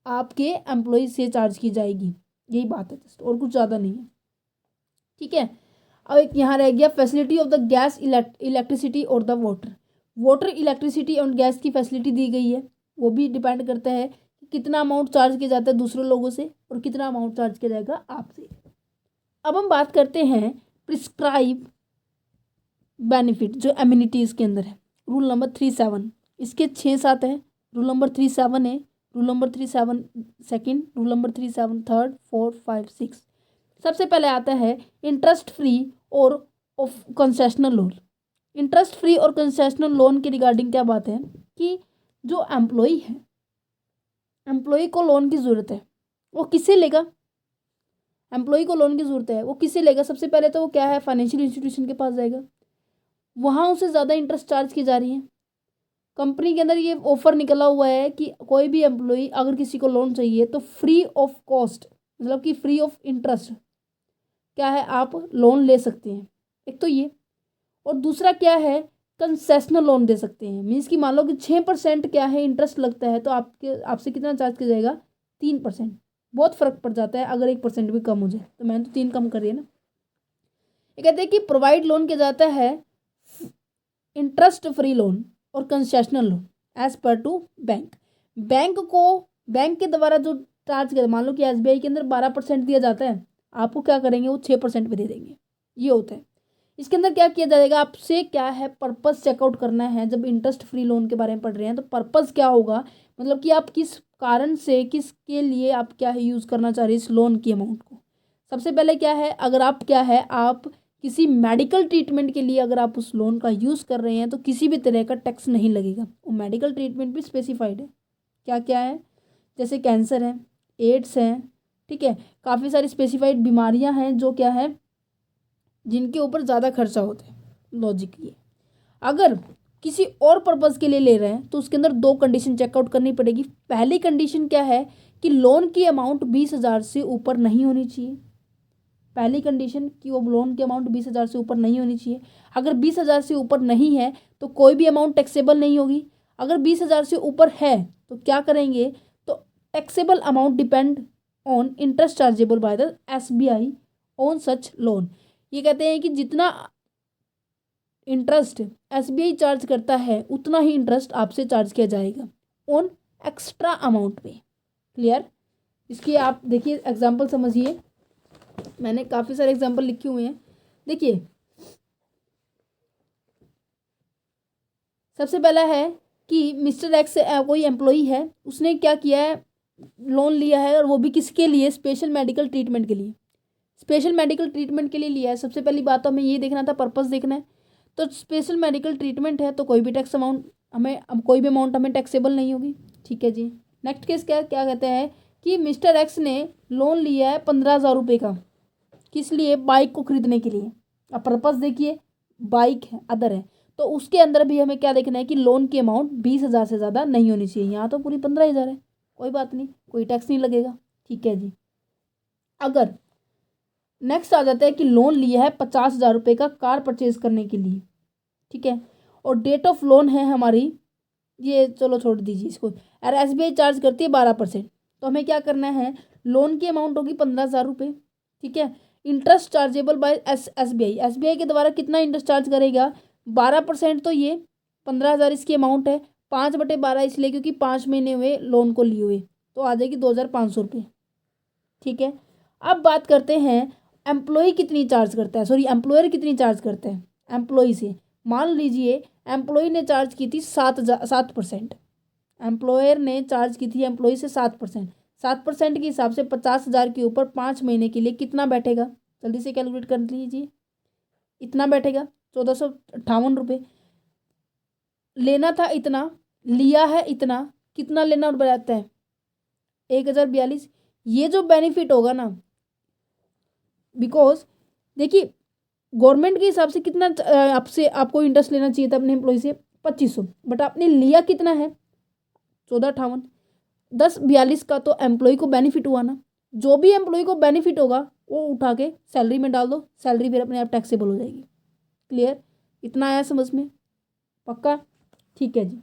आपके एम्प्लॉय से चार्ज की जाएगी। यही बात है, जस्ट, और कुछ ज़्यादा नहीं है। ठीक है, अब एक यहाँ रह गया facility of the gas, electricity और द वाटर इलेक्ट्रिसिटी और गैस की फैसिलिटी दी गई है। वो भी डिपेंड करता है कि कितना अमाउंट चार्ज किया जाता है दूसरे लोगों से और कितना अमाउंट चार्ज किया जाएगा आपसे। अब हम बात करते हैं प्रिस्क्राइब बेनिफिट, जो एमिनिटीज़ के अंदर है। रूल नंबर 37, इसके 6-7 है। रूल नंबर 37 है, rule number 37 second, rule number 37 third, 4, 5, 6। सबसे पहले आता है इंटरेस्ट फ्री और of concessional loan. Interest free और कंसेशनल लोन के रिगार्डिंग क्या बात है, कि जो एम्प्लॉय है, एम्प्लॉय को लोन की ज़रूरत है, वो किससे लेगा, एम्प्लॉय को लोन की ज़रूरत है वो किससे लेगा, सबसे पहले तो वो क्या है, फाइनेंशियल इंस्टीट्यूशन के पास जाएगा, वहाँ उसे ज़्यादा इंटरेस्ट चार्ज की जा रही है, कंपनी के अंदर ये ऑफर निकला हुआ है कि कोई भी एम्प्लॉय अगर किसी को लोन चाहिए तो फ्री ऑफ कॉस्ट, मतलब कि फ्री ऑफ इंटरेस्ट क्या है, आप लोन ले सकते हैं। एक तो ये, और दूसरा क्या है, कंसेशनल लोन दे सकते हैं। मीन्स कि मान लो कि 6% क्या है इंटरेस्ट लगता है, तो आपसे कितना चार्ज किया जाएगा, 3%। बहुत फर्क पड़ जाता है अगर 1% भी कम हो जाए, तो मैंने तो 3 कम करी है ना। ये कहते हैं कि प्रोवाइड लोन किया जाता है इंटरेस्ट फ्री लोन और concessional loan as per to bank. Bank के द्वारा जो चार्ज किया, मान लो कि एसबीआई के अंदर 12% दिया जाता है, आपको क्या करेंगे, वो 6% पे दे देंगे। ये होता है। इसके अंदर क्या किया जाएगा, आपसे क्या है, पर्पस चेकआउट करना है। जब इंटरेस्ट फ्री लोन के बारे में पढ़ रहे हैं तो पर्पस क्या होगा, मतलब कि आप किस कारण से, किसके लिए आप क्या है यूज़ करना चाह रहे हैं इस लोन की अमाउंट को। सबसे पहले क्या है, अगर आप क्या है, आप किसी मेडिकल ट्रीटमेंट के लिए अगर आप उस लोन का यूज़ कर रहे हैं तो किसी भी तरह का टैक्स नहीं लगेगा। वो मेडिकल ट्रीटमेंट भी स्पेसिफाइड है, क्या क्या है, जैसे कैंसर है, एड्स है, ठीक है, काफ़ी सारी स्पेसिफाइड बीमारियां हैं जो क्या है, जिनके ऊपर ज़्यादा खर्चा होता है। लॉजिक ये, अगर किसी और पर्पज़ के लिए ले रहे हैं तो उसके अंदर 2 कंडीशन चेकआउट करनी पड़ेगी। पहली कंडीशन क्या है कि लोन की अमाउंट 20,000 से ऊपर नहीं होनी चाहिए। पहली कंडीशन कि वो लोन की अमाउंट 20,000 से ऊपर नहीं होनी चाहिए। अगर 20,000 से ऊपर नहीं है तो कोई भी अमाउंट टैक्सेबल नहीं होगी। अगर 20,000 से ऊपर है तो क्या करेंगे, तो taxable amount depend on interest chargeable by the SBI on such loan. ये कहते हैं कि जितना इंटरेस्ट एसबीआई चार्ज करता है उतना ही इंटरेस्ट आपसे चार्ज किया जाएगा ऑन एक्स्ट्रा अमाउंट पे। क्लियर। इसकी आप देखिए एग्जांपल समझिए, मैंने काफ़ी सारे एग्जांपल लिखे हुए हैं। देखिए, सबसे पहला है कि मिस्टर एक्स कोई एम्प्लॉई है, उसने क्या किया है, लोन लिया है, और वो भी किसके लिए, स्पेशल मेडिकल ट्रीटमेंट के लिए। स्पेशल मेडिकल ट्रीटमेंट के लिए लिया है। सबसे पहली बात तो हमें ये देखना था, पर्पस देखना है। तो स्पेशल मेडिकल ट्रीटमेंट है तो कोई भी टैक्स अमाउंट कोई भी अमाउंट हमें टैक्सेबल नहीं होगी। ठीक है जी। नेक्स्ट केस क्या क्या कहते हैं कि मिस्टर एक्स ने लोन लिया है 15,000 रुपये का, किस लिए, बाइक को खरीदने के लिए। अब पर्पस देखिए, बाइक है, अदर है, तो उसके अंदर भी हमें क्या देखना है कि लोन की अमाउंट 20,000 से ज़्यादा नहीं होनी चाहिए। यहाँ तो पूरी 15,000 है, कोई बात नहीं, कोई टैक्स नहीं लगेगा। ठीक है जी। अगर नेक्स्ट आ जाता है कि लोन लिया है 50,000 रुपये का कार परचेज करने के लिए, ठीक है, और डेट ऑफ लोन है हमारी, ये चलो छोड़ दीजिए इसको, और एसबीआई चार्ज करती है 12%, तो हमें क्या करना है, लोन की अमाउंट होगी 15,000 रुपये, ठीक है। इंटरेस्ट चार्जेबल बाय एसबीआई के द्वारा कितना इंटरेस्ट चार्ज करेगा, 12%, तो ये 15,000 इसकी अमाउंट है, 5/12 इसलिए क्योंकि 5 महीने हुए लोन को लिए हुए, तो आ जाएगी 2,500 रुपये। ठीक है। अब बात करते हैं एम्प्लॉय कितनी चार्ज करता है, सॉरी एम्प्लॉयर कितनी चार्ज करता है एम्प्लॉय से। मान लीजिए एम्प्लॉय ने चार्ज की थी 7%, एम्प्लॉयर ने चार्ज की थी एम्प्लॉय से 7%। 7% के हिसाब से 50,000 के ऊपर 5 महीने के लिए कितना बैठेगा, जल्दी से कैलकुलेट कर लीजिए। इतना बैठेगा 1,458 रुपये। लेना था इतना, लिया है इतना, कितना लेना और बढ़ाता है 1,042। ये जो बेनिफिट होगा ना, बिकॉज देखिए गवर्नमेंट के हिसाब से कितना आपको इंटरेस्ट लेना चाहिए था अपने एम्प्लॉय से 2,500, बट आपने लिया कितना है 1458। 10,42 का तो एम्प्लॉय को बेनिफिट हुआ ना। जो भी एम्प्लॉय को बेनिफिट होगा वो उठा के सैलरी में डाल दो, सैलरी फिर अपने आप टैक्सेबल हो जाएगी। क्लियर। इतना आया समझ में, पक्का। ठीक है जी।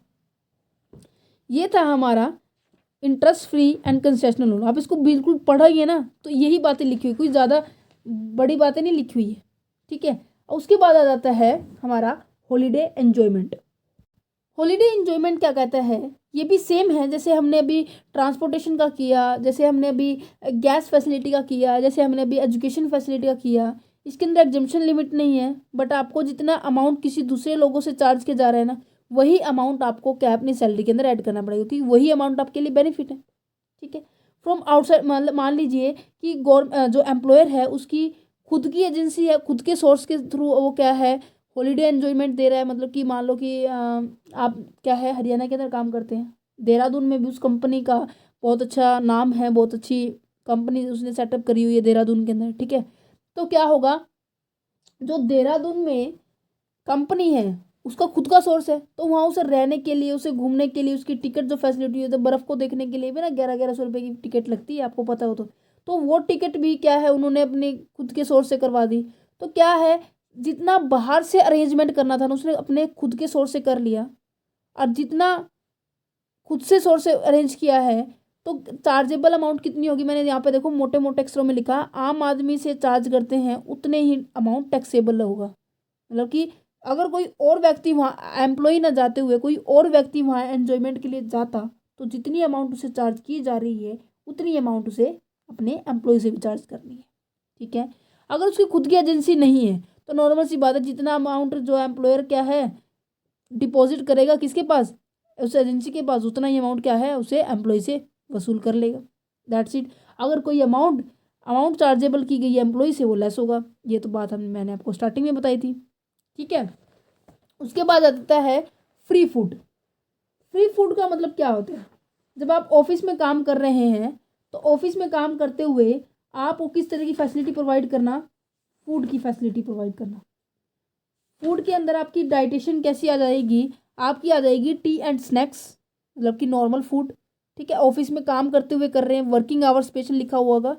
ये था हमारा interest free and concessional loan. आप इसको बिल्कुल पढ़ाइए ना, तो यही बातें लिखी हुई, कोई ज़्यादा बड़ी बातें नहीं लिखी हुई है। ठीक है। और उसके बाद आ जाता है हमारा हॉलीडे एंजॉयमेंट। हॉलीडे एंजॉयमेंट क्या कहता है, ये भी सेम है जैसे हमने अभी ट्रांसपोर्टेशन का किया, जैसे हमने अभी गैस फैसिलिटी का किया, जैसे हमने अभी एजुकेशन फैसिलिटी का किया। इसके अंदर एग्जम्पशन लिमिट नहीं है, बट आपको जितना अमाउंट किसी दूसरे लोगों से चार्ज किया जा रहा है ना, वही अमाउंट आपको क्या अपनी सैलरी के अंदर ऐड करना पड़ेगा, क्योंकि वही अमाउंट आपके लिए बेनिफिट है। ठीक है। फ्रॉम आउटसाइड, मतलब मान लीजिए कि जो एम्प्लॉयर है उसकी खुद की एजेंसी है, खुद के सोर्स के थ्रू वो क्या है हॉलीडे एंजॉयमेंट दे रहा है। मतलब कि मान लो कि आप क्या है हरियाणा के अंदर काम करते हैं, देहरादून में भी उस कंपनी का बहुत अच्छा नाम है, बहुत अच्छी कंपनी उसने सेटअप करी हुई है देहरादून के अंदर। ठीक है। तो क्या होगा, जो देहरादून में कंपनी है उसका खुद का सोर्स है, तो वहाँ उसे रहने के लिए, उसे घूमने के लिए, उसकी टिकट जो फैसिलिटी होती है, बर्फ़ को देखने के लिए भी ना 1100 की टिकट लगती है, आपको पता हो तो वो टिकट भी क्या है उन्होंने अपने खुद के सोर्स से करवा दी। तो क्या है, जितना बाहर से अरेंजमेंट करना था ना उसने अपने खुद के सोर्स से कर लिया, और जितना खुद से सोर्स से अरेंज किया है तो चार्जेबल अमाउंट कितनी होगी, मैंने यहाँ पे देखो मोटे मोटे अक्षरों में लिखा, आम आदमी से चार्ज करते हैं उतने ही अमाउंट टैक्सेबल होगा। मतलब कि अगर कोई और व्यक्ति वहाँ एम्प्लॉय ना जाते हुए कोई और व्यक्ति वहाँ एन्जॉयमेंट के लिए जाता, तो जितनी अमाउंट उसे चार्ज की जा रही है उतनी अमाउंट उसे अपने एम्प्लॉय से भी चार्ज करनी है। ठीक है, अगर उसकी खुद की एजेंसी नहीं है तो नॉर्मल सी बात है, जितना अमाउंट जो एम्प्लॉयर क्या है डिपॉजिट करेगा किसके पास, उस एजेंसी के पास, उतना ही अमाउंट क्या है उसे एम्प्लॉय से वसूल कर लेगा। That's it. अगर कोई अमाउंट अमाउंट चार्जेबल की गई है एम्प्लॉय से वो लेस होगा। ये तो बात मैंने आपको स्टार्टिंग में बताई थी। ठीक है, उसके बाद आता है फ्री फूड। फ्री फूड का मतलब क्या होता है, जब आप ऑफिस में काम कर रहे हैं तो ऑफिस में काम करते हुए आपको किस तरह की फैसिलिटी प्रोवाइड करना, फूड की फैसिलिटी प्रोवाइड करना। फूड के अंदर आपकी डाइटेशन कैसी आ जाएगी, आपकी आ जाएगी टी एंड स्नैक्स, मतलब कि नॉर्मल फूड। ठीक है, ऑफिस में काम करते हुए कर रहे हैं, वर्किंग आवर स्पेशल लिखा हुआ होगा,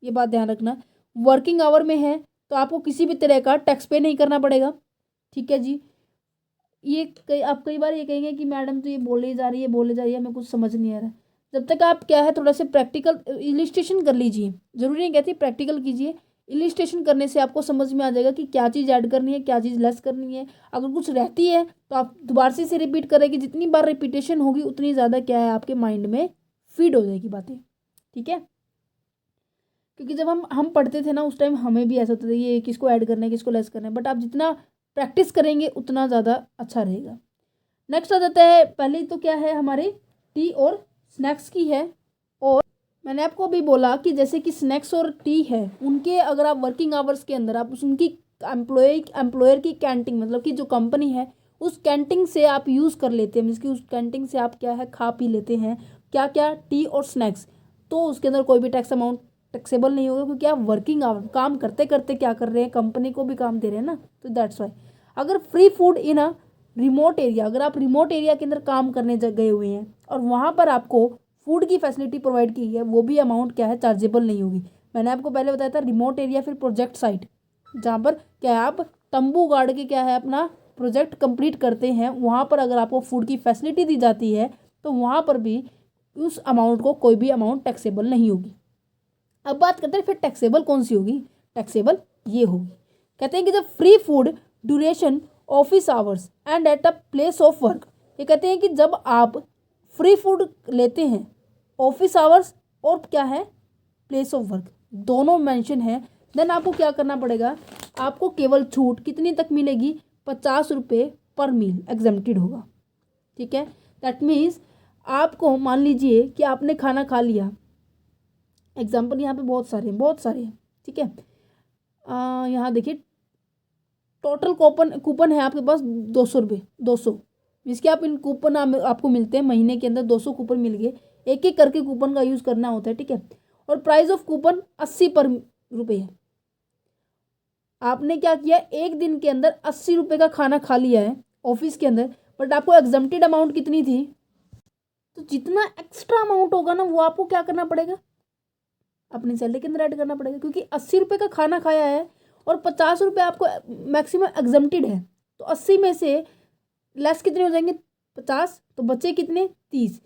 ये बात ध्यान रखना। वर्किंग आवर में है तो आपको किसी भी तरह का टैक्स पे नहीं करना पड़ेगा। ठीक है जी, ये आप कई बार ये कहेंगे कि मैडम तो ये बोले जा रही है बोले जा रही है, हमें कुछ समझ नहीं आ रहा है। जब तक आप क्या है थोड़ा सा प्रैक्टिकल इलिस्ट्रेशन कर लीजिए, जरूरी नहीं कहती प्रैक्टिकल कीजिए, इलिस्ट्रेशन करने से आपको समझ में आ जाएगा कि क्या चीज़ ऐड करनी है क्या चीज़ लेस करनी है। अगर कुछ रहती है तो आप दोबारा से रिपीट करेंगे, जितनी बार रिपीटेशन होगी उतनी ज़्यादा क्या है आपके माइंड में फीड हो जाएगी बातें। ठीक है, क्योंकि जब हम पढ़ते थे ना उस टाइम हमें भी ऐसा होता था ये किसको ऐड करना है किसको लेस करना है, बट आप जितना प्रैक्टिस करेंगे उतना ज़्यादा अच्छा रहेगा। नेक्स्ट आ जाता है, पहले तो क्या है हमारे टी और स्नैक्स की है। और मैंने आपको अभी बोला कि जैसे कि स्नैक्स और टी है उनके अगर आप वर्किंग आवर्स के अंदर आप उनकी एम्प्लॉयर की कैंटीन, मतलब कि जो कंपनी है उस कैंटीन से आप यूज़ कर लेते हैं, मीन्स कि उस कैंटीन से आप क्या है खा पी लेते हैं क्या क्या टी और स्नैक्स, तो उसके अंदर कोई भी टैक्स अमाउंट टैक्सेबल नहीं होगा, क्योंकि आप वर्किंग आवर काम करते करते क्या कर रहे हैं, कंपनी को भी काम दे रहे हैं ना, तो दैट्स वाई। अगर free food in a remote area, अगर आप रिमोट एरिया के अंदर काम करने गए हुए हैं और वहाँ पर आपको फूड की फैसिलिटी प्रोवाइड की है, वो भी अमाउंट क्या है चार्जेबल नहीं होगी। मैंने आपको पहले बताया था रिमोट एरिया, फिर प्रोजेक्ट साइट, जहाँ पर क्या है आप तंबू गाड़ के क्या है अपना प्रोजेक्ट कंप्लीट करते हैं, वहाँ पर अगर आपको फूड की फैसिलिटी दी जाती है तो वहाँ पर भी उस अमाउंट को कोई भी अमाउंट टैक्सेबल नहीं होगी। अब बात करते हैं फिर टैक्सेबल कौन सी होगी, टैक्सेबल ये होगी। कहते हैं कि जब free food duration office hours and at a place of work, ये कहते हैं कि जब आप फ्री फूड लेते हैं ऑफिस आवर्स और क्या है प्लेस ऑफ वर्क दोनों मेंशन है, देन आपको क्या करना पड़ेगा, आपको केवल छूट कितनी तक मिलेगी, 50 रुपये पर मील एग्जेम्प्टेड होगा। ठीक है, दैट मीन्स आपको मान लीजिए कि आपने खाना खा लिया, एग्जाम्पल यहाँ पे बहुत सारे हैं। ठीक है, यहाँ देखिए टोटल कूपन कूपन है आपके पास 200 रुपये, 200, जिसके आप इन कूपन आपको मिलते हैं महीने के अंदर 200 कूपन मिल गए, एक एक करके कूपन का यूज़ करना होता है। ठीक है, और प्राइस ऑफ कूपन 80 रुपये है। आपने क्या किया, एक दिन के अंदर 80 रुपये का खाना खा लिया है ऑफिस के अंदर, बट आपको एग्जम्प्टेड अमाउंट कितनी थी, तो जितना एक्स्ट्रा अमाउंट होगा ना वो आपको क्या करना पड़ेगा, अपनी सैलरी के अंदर ऐड करना पड़ेगा, क्योंकि 80 रुपये का खाना खाया है और 50 रुपये आपको मैक्सिमम एग्जम्प्टेड है, तो 80 में से लेस कितने हो जाएंगे, 50, तो बचे कितने, 30,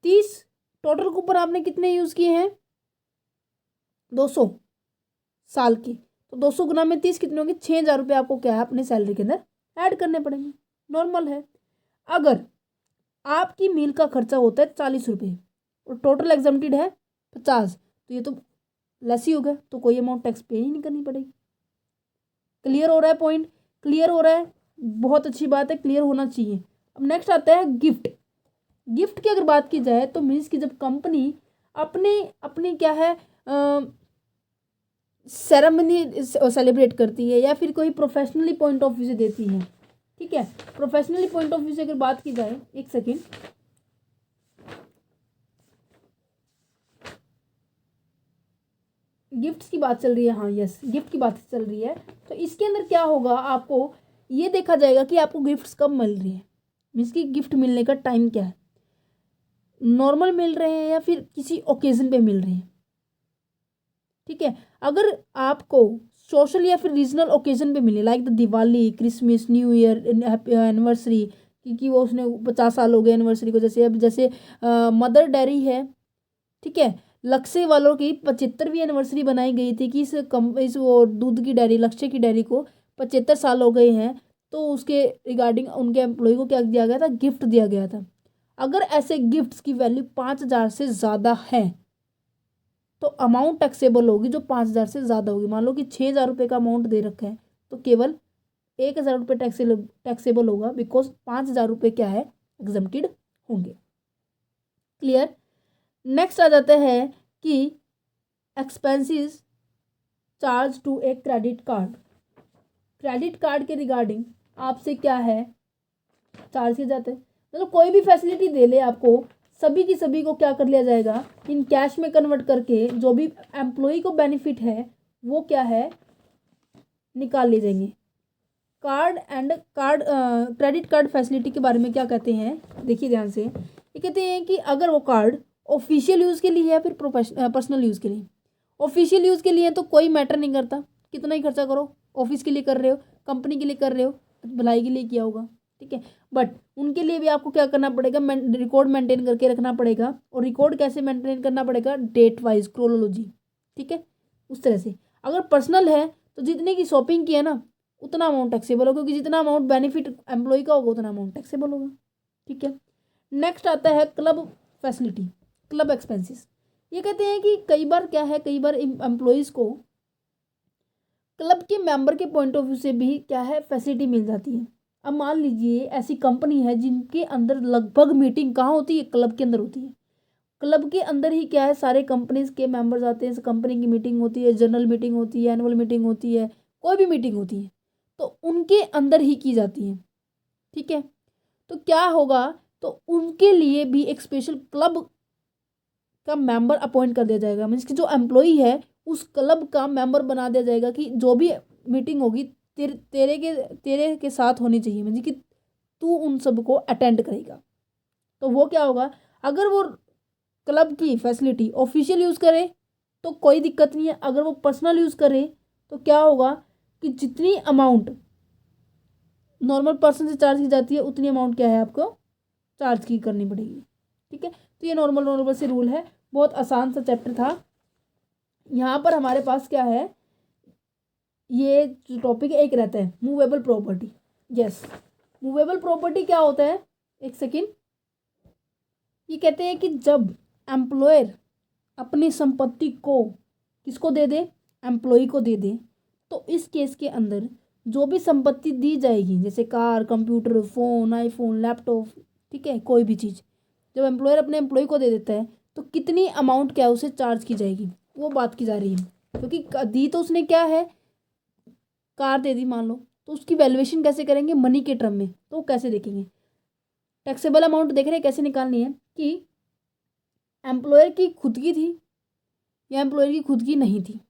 30 टोटल कूपन आपने कितने यूज़ किए हैं, 200 साल के, तो 200 गुना में 30 कितने होंगे, 6,000 रुपये आपको क्या है अपने सैलरी के अंदर ऐड करने पड़ेंगे। नॉर्मल है। अगर आपकी मील का खर्चा होता है 40 रुपये और टोटल एग्जम्प्टेड है 50, तो ये तो लेस ही हो गया, तो कोई अमाउंट टैक्स पे ही नहीं करनी पड़ेगी। क्लियर हो रहा है पॉइंट, क्लियर हो रहा है, बहुत अच्छी बात है, क्लियर होना चाहिए। अब नेक्स्ट आता है गिफ्ट। गिफ्ट की अगर बात की जाए तो मीन्स कि जब कंपनी अपने अपनी क्या है सेरेमनी सेलिब्रेट करती है या फिर कोई प्रोफेशनली पॉइंट ऑफ व्यू से देती है। ठीक है, प्रोफेशनली पॉइंट ऑफ व्यू से अगर बात की जाए, एक सेकेंड, गिफ्ट्स की बात चल रही है, हाँ यस गिफ्ट की बात चल रही है, तो इसके अंदर क्या होगा आपको ये देखा जाएगा कि आपको गिफ्ट्स कब मिल रही है, मीन्स कि गिफ्ट मिलने का टाइम क्या है, नॉर्मल मिल रहे हैं या फिर किसी ओकेजन पे मिल रहे हैं। ठीक है, अगर आपको सोशल या फिर रीजनल ओकेजन पे मिले, like the Diwali, Christmas, new year, anniversary, क्योंकि वो उसने 50 साल हो गए एनिवर्सरी को, जैसे अब जैसे मदर डेयरी है, ठीक है, लक्ष्य वालों की 75वीं एनिवर्सरी बनाई गई थी कि इस वो दूध की डेयरी, लक्ष्य की डेयरी को 75 साल हो गए हैं, तो उसके रिगार्डिंग उनके एम्प्लॉय को क्या दिया गया था, गिफ्ट दिया गया था। अगर ऐसे गिफ्ट्स की वैल्यू 5,000 से ज़्यादा है तो अमाउंट टैक्सेबल होगी जो 5,000 से ज़्यादा होगी। मान लो कि 6,000 रुपये का अमाउंट दे रखा है तो केवल 1,000 रुपये टैक्सेबल होगा, बिकॉज 5,000 रुपये क्या है, एग्जम्प्टेड होंगे। क्लियर। नेक्स्ट आ जाता है कि expenses charge to a credit card. Credit card के रिगार्डिंग आपसे क्या है, चार्ज किए जाते हैं, मतलब कोई भी फैसिलिटी दे ले आपको, सभी की सभी को क्या कर लिया जाएगा, इन कैश में कन्वर्ट करके जो भी एम्प्लॉय को बेनिफिट है वो क्या है, निकाल ले जाएंगे। क्रेडिट कार्ड फैसिलिटी के बारे में क्या कहते हैं, देखिए ध्यान से। ये कहते हैं कि अगर वो कार्ड ऑफिशियल यूज़ के लिए है या फिर पर्सनल यूज़ के लिए। ऑफिशियल यूज़ के लिए तो कोई मैटर नहीं करता, कितना ही खर्चा करो, ऑफिस के लिए कर रहे हो, कंपनी के लिए कर रहे हो, भलाई के लिए किया होगा, ठीक है। बट उनके लिए भी आपको क्या करना पड़ेगा, रिकॉर्ड मेंटेन करके रखना पड़ेगा। और रिकॉर्ड कैसे मेंटेन करना पड़ेगा, डेट वाइज, क्रोनोलॉजी, ठीक है, उस तरह से। अगर पर्सनल है तो जितने की शॉपिंग की है ना उतना अमाउंट टैक्सेबल होगा, क्योंकि जितना अमाउंट बेनिफिट एम्प्लॉय का होगा उतना अमाउंट टैक्सेबल होगा, ठीक है। नेक्स्ट आता है क्लब फैसिलिटी, क्लब एक्सपेंसेस। ये कहते हैं कि कई बार क्या है, कई बार एम्प्लॉयज़ को क्लब के मेंबर के पॉइंट ऑफ व्यू से भी क्या है, फैसिलिटी मिल जाती है। अब मान लीजिए ऐसी कंपनी है जिनके अंदर लगभग मीटिंग कहाँ होती है, क्लब के अंदर होती है। क्लब के अंदर ही क्या है, सारे कंपनीज के मेंबर्स आते हैं, इस कंपनी की मीटिंग होती है, जनरल मीटिंग होती है, एनुअल मीटिंग होती है, कोई भी मीटिंग होती है तो उनके अंदर ही की जाती है, ठीक है। तो क्या होगा, तो उनके लिए भी एक स्पेशल क्लब का मेंबर अपॉइंट कर दिया जाएगा, मीन्स कि जो एम्प्लॉई है उस क्लब का मेंबर बना दिया जाएगा कि जो भी मीटिंग होगी तेरे के साथ होनी चाहिए, मीन्स कि तू उन सबको अटेंड करेगा। तो वो क्या होगा, अगर वो क्लब की फैसिलिटी ऑफिशियल यूज़ करे तो कोई दिक्कत नहीं है, अगर वो पर्सनल यूज़ करे तो क्या होगा कि जितनी अमाउंट नॉर्मल पर्सन से चार्ज की जाती है उतनी अमाउंट क्या है, आपको चार्ज की करनी पड़ेगी, ठीक है। तो ये नॉर्मल से रूल है, बहुत आसान सा चैप्टर था। यहाँ पर हमारे पास क्या है, ये जो टॉपिक एक रहता है movable property. Yes, movable property क्या होता है, एक सेकेंड। ये कहते हैं कि जब एम्प्लॉयर अपनी संपत्ति को किसको दे दे, एम्प्लॉय को दे दे, तो इस केस के अंदर जो भी संपत्ति दी जाएगी, जैसे car, computer, phone, iPhone, laptop, ठीक है, कोई भी चीज़ जब एम्प्लॉयर अपने एम्प्लॉय को दे देता है तो कितनी अमाउंट क्या उसे चार्ज की जाएगी, वो बात की जा रही है। क्योंकि दी तो उसने क्या है, कार दे दी मान लो, तो उसकी वैल्यूएशन कैसे करेंगे, मनी के टर्म में, तो कैसे देखेंगे, टैक्सेबल अमाउंट देख रहे हैं कैसे निकालनी है, कि एम्प्लॉयर की खुद की थी या एम्प्लॉयर की खुद की नहीं थी।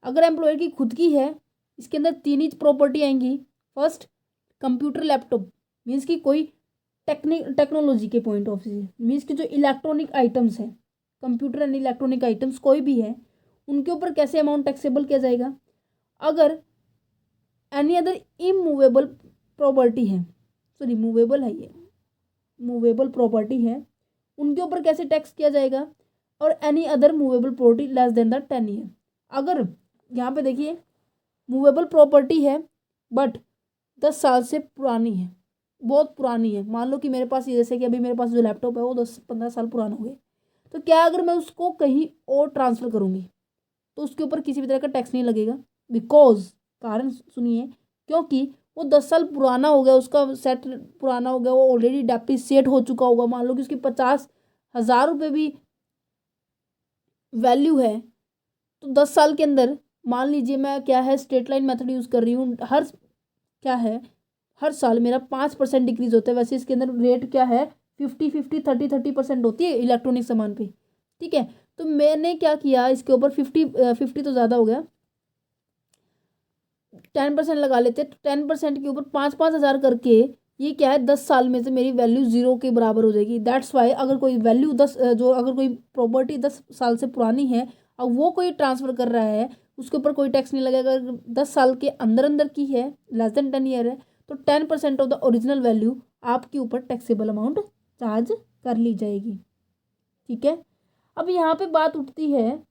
अगर एम्प्लॉयर की खुद की है, इसके अंदर 3 ही प्रॉपर्टी आएंगी। फर्स्ट, कंप्यूटर, लैपटॉप, मीन्स कि कोई टेक्नोलॉजी के पॉइंट ऑफ व्यू, मीन्स कि जो इलेक्ट्रॉनिक आइटम्स हैं, कंप्यूटर एंड इलेक्ट्रॉनिक आइटम्स कोई भी है, उनके ऊपर कैसे अमाउंट टैक्सेबल किया जाएगा। अगर एनी अदर इमूवेबल प्रॉपर्टी है, सॉरी मूवेबल है, ये मूवेबल प्रॉपर्टी है, उनके ऊपर कैसे टैक्स किया जाएगा। और any other movable property less than the 10 year. अगर यहाँ पे देखिए मूवेबल प्रॉपर्टी है बट 10 साल से पुरानी है, बहुत पुरानी है, मान लो कि मेरे पास ये, जैसे कि अभी मेरे पास जो लैपटॉप है वो 10-15 साल पुराना हो गया, तो क्या अगर मैं उसको कहीं और ट्रांसफ़र करूँगी तो उसके ऊपर किसी भी तरह का टैक्स नहीं लगेगा। बिकॉज, कारण सुनिए, क्योंकि वो 10 साल पुराना हो गया, उसका सेट पुराना हो गया, वो ऑलरेडी डेप्रिसिएट हो चुका होगा। मान लो कि उसकी 50,000 रुपये भी वैल्यू है, तो 10 साल के अंदर मान लीजिए मैं क्या है, स्ट्रेट लाइन मेथड यूज़ कर रही हूँ, हर क्या है, हर साल मेरा 5% डिक्रीज होता है। वैसे इसके अंदर रेट क्या है, 50-50, 30-30% होती है इलेक्ट्रॉनिक सामान पे, ठीक है। तो मैंने क्या किया, इसके ऊपर 50 तो ज़्यादा हो गया, 10% लगा लेते हैं, तो 10% के ऊपर 5,000 करके ये क्या है 10 साल में से मेरी वैल्यू 0 के बराबर हो जाएगी। दैट्स वाई अगर कोई वैल्यू अगर कोई प्रॉपर्टी 10 साल से पुरानी है और वो कोई ट्रांसफ़र कर रहा है उसके ऊपर कोई टैक्स नहीं लगेगा। अगर 10 साल के अंदर अंदर की है, लेस देन 10 ईयर है, तो 10% ऑफ द ओरिजिनल वैल्यू आपके ऊपर टैक्सेबल अमाउंट चार्ज कर ली जाएगी। ठीक है, अब यहाँ पे बात उठती है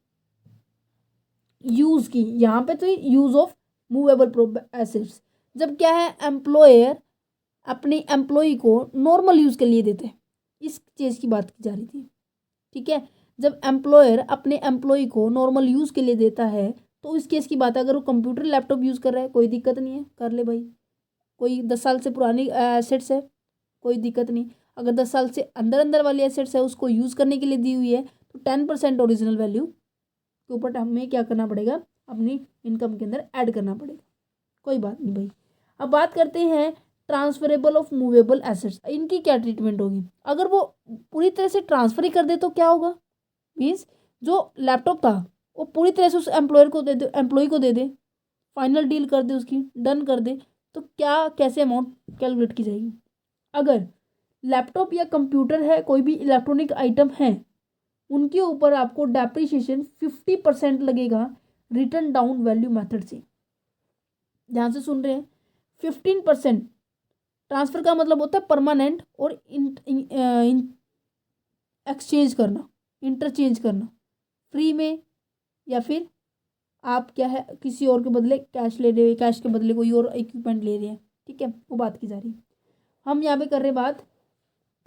यूज़ की। यहाँ पे तो यूज़ ऑफ मूवेबल एसेट्स, जब क्या है एम्प्लॉयर अपने एम्प्लॉय को नॉर्मल यूज़ के लिए देते हैं, इस चीज़ की बात की जा रही थी। ठीक है, जब एम्प्लॉयर अपने एम्प्लॉय को नॉर्मल यूज़ के लिए देता है तो इस केस की बात है, अगर वो कंप्यूटर लैपटॉप यूज़ कर रहा है कोई दिक्कत नहीं है, कर ले भाई। कोई 10 साल से पुरानी एसेट्स है कोई दिक्कत नहीं। अगर 10 साल से अंदर अंदर वाली एसेट्स है उसको यूज़ करने के लिए दी हुई है तो 10% ओरिजिनल वैल्यू के ऊपर हमें क्या करना पड़ेगा, अपनी इनकम के अंदर ऐड करना पड़ेगा। कोई बात नहीं भाई। अब बात करते हैं ट्रांसफरेबल ऑफ मूवेबल एसेट्स, इनकी क्या ट्रीटमेंट होगी। अगर वो पूरी तरह से ट्रांसफर ही कर दे तो क्या होगा, मीन्स जो लैपटॉप था वो पूरी तरह से उस एम्प्लॉयर को दे दे, एम्प्लॉय को दे दे, फाइनल डील कर दे, उसकी डन कर दे, तो क्या कैसे अमाउंट कैलकुलेट की जाएगी। अगर लैपटॉप या कंप्यूटर है, कोई भी इलेक्ट्रॉनिक आइटम है, उनके ऊपर आपको डेप्रिसिएशन 50% लगेगा रिटर्न डाउन वैल्यू मेथड से। ध्यान से सुन रहे हैं, 15%। ट्रांसफ़र का मतलब होता है परमानेंट और एक्सचेंज करना, इंटरचेंज करना, फ्री में या फिर आप क्या है किसी और के बदले कैश ले रहे हो, कैश के बदले कोई और इक्विपमेंट ले रहे हैं। ठीक है, वो बात की जा रही है। हम यहाँ पे कर रहे बात,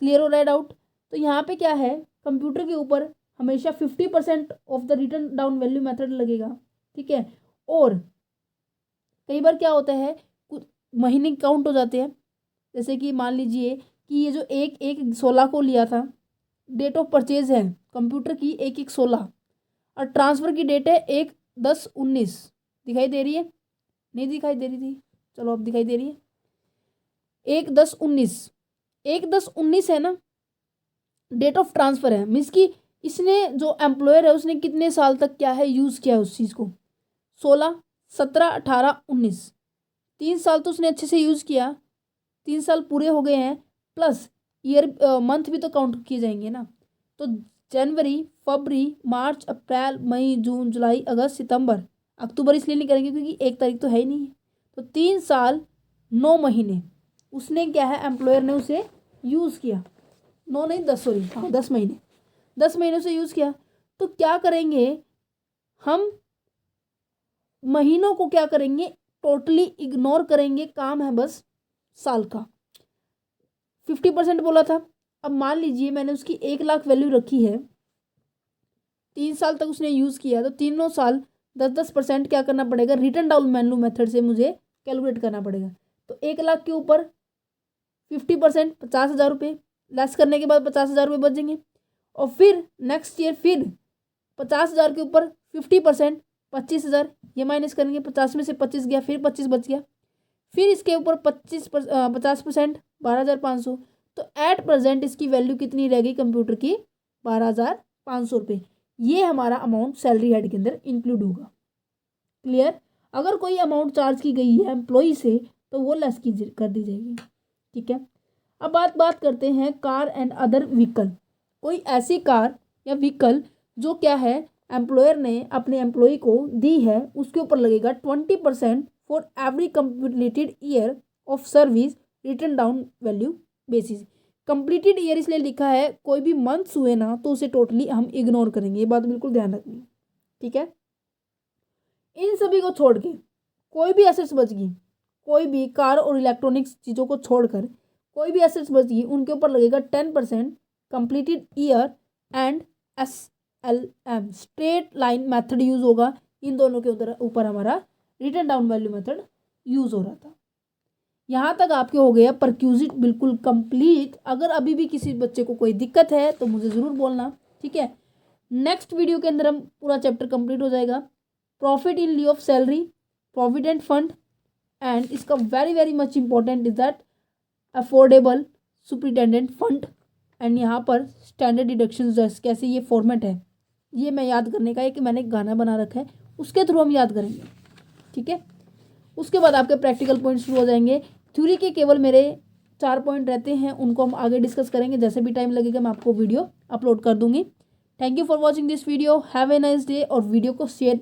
क्लियर हो रहा है डाउट। तो यहाँ पे क्या है, कंप्यूटर के ऊपर हमेशा 50% of the return down value method लगेगा। ठीक है, और कई बार क्या होता है कुछ महीने काउंट हो जाते हैं, जैसे कि मान लीजिए कि ये जो एक एक 16 को लिया था, डेट ऑफ परचेज है कंप्यूटर की 1/1/16 और ट्रांसफ़र की डेट है 1/10/19। दिखाई दे रही है, नहीं दिखाई दे रही थी, चलो अब दिखाई दे रही है। 1/10/19, 1/10/19 है ना डेट ऑफ ट्रांसफ़र है, मीन्स कि इसने जो एम्प्लॉयर है उसने कितने साल तक क्या है यूज़ किया है उस चीज़ को, 16, 17, 18, 19, 3 साल तो उसने अच्छे से यूज़ किया, 3 साल पूरे हो गए हैं, प्लस ईयर मंथ भी तो काउंट किए जाएंगे ना। तो जनवरी, फरवरी, मार्च, अप्रैल, मई, जून, जुलाई, अगस्त, सितंबर, अक्टूबर इसलिए नहीं करेंगे क्योंकि 1 तारीख तो है ही नहीं है। तो 3 साल 9 महीने उसने क्या है एम्प्लॉयर ने उसे यूज़ किया, 9 नहीं 10, सॉरी हाँ 10 महीने, 10 महीने से यूज़ किया। तो क्या करेंगे हम, महीनों को क्या करेंगे टोटली इग्नोर करेंगे, काम है बस साल का। 50% बोला था, अब मान लीजिए मैंने उसकी 1 लाख वैल्यू रखी है, 3 साल तक उसने यूज़ किया, तो तीनों साल 10-10% क्या करना पड़ेगा, रिटर्न डाउन वैल्यू मेथड से मुझे कैलकुलेट करना पड़ेगा। तो 1 लाख के ऊपर 50% 50,000 रुपये, लेस करने के बाद 50,000 रुपये बचेंगे। और फिर नेक्स्ट ईयर फिर 50,000 के ऊपर 50% 25,000, ये माइनस करेंगे, 50 में से 25 गया, फिर 25 बच गया, फिर इसके ऊपर 50% 12,500। तो एट प्रेजेंट इसकी वैल्यू कितनी रहेगी कंप्यूटर की, 12,500 रुपये। ये हमारा अमाउंट सैलरी हेड के अंदर इंक्लूड होगा। क्लियर, अगर कोई अमाउंट चार्ज की गई है एम्प्लॉय से तो वो लेस की कर दी जाएगी। ठीक है, अब बात करते हैं कार एंड अदर व्हीकल। कोई ऐसी कार या व्हीकल जो क्या है एम्प्लॉयर ने अपने एम्प्लॉय को दी है, उसके ऊपर लगेगा 20% for every completed year of service return down value basis. Completed year इसलिए लिखा है, कोई भी मंथ्स हुए ना तो उसे टोटली हम इग्नोर करेंगे, ये बात बिल्कुल ध्यान रखनी है। ठीक है, इन सभी को छोड़ के कोई भी एसेट्स बच गई, कोई भी कार और इलेक्ट्रॉनिक्स चीज़ों को छोड़कर कोई भी एसेट्स बच गई, उनके ऊपर लगेगा 10% completed year and SLM straight line method use होगा। इन दोनों के ऊपर हमारा return down value method use हो रहा था। यहाँ तक आपके हो गया परक्यूजिट बिल्कुल कंप्लीट। अगर अभी भी किसी बच्चे को कोई दिक्कत है तो मुझे ज़रूर बोलना। ठीक है, नेक्स्ट वीडियो के अंदर हम पूरा चैप्टर कंप्लीट हो जाएगा। Profit in lieu of salary, provident fund, and इसका very very much important is that affordable superintendent fund. And यहाँ पर स्टैंडर्ड डिडक्शन कैसे ये फॉर्मेट है, ये मैं याद करने का है कि मैंने गाना बना रखा है, उसके थ्रू हम याद करेंगे। ठीक है, उसके बाद आपके प्रैक्टिकल पॉइंट शुरू हो जाएंगे। थ्योरी के केवल मेरे 4 पॉइंट रहते हैं, उनको हम आगे डिस्कस करेंगे। जैसे भी टाइम लगेगा मैं आपको वीडियो अपलोड कर दूंगी। Thank you for watching this video. Have a nice day. और वीडियो को शेयर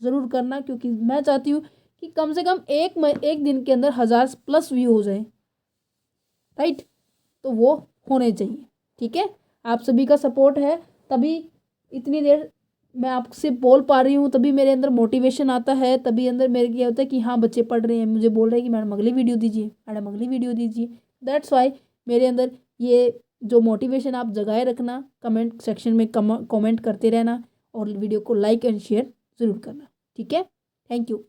ज़रूर करना, क्योंकि मैं चाहती हूँ कि कम से कम एक दिन के अंदर 1000+ व्यू हो जाए, राइट। तो वो होने चाहिए, ठीक है। आप सभी का सपोर्ट है, तभी इतनी देर मैं आपसे बोल पा रही हूँ, तभी मेरे अंदर मोटिवेशन आता है, तभी अंदर मेरे क्या होता है कि हाँ बच्चे पढ़ रहे हैं, मुझे बोल रहे हैं कि मैडम अगली वीडियो दीजिए, मैडम अगली वीडियो दीजिए। दैट्स वाई मेरे अंदर ये जो मोटिवेशन आप जगाए रखना, कमेंट सेक्शन में कमेंट करते रहना और वीडियो को लाइक एंड शेयर ज़रूर करना, ठीक है। Thank you.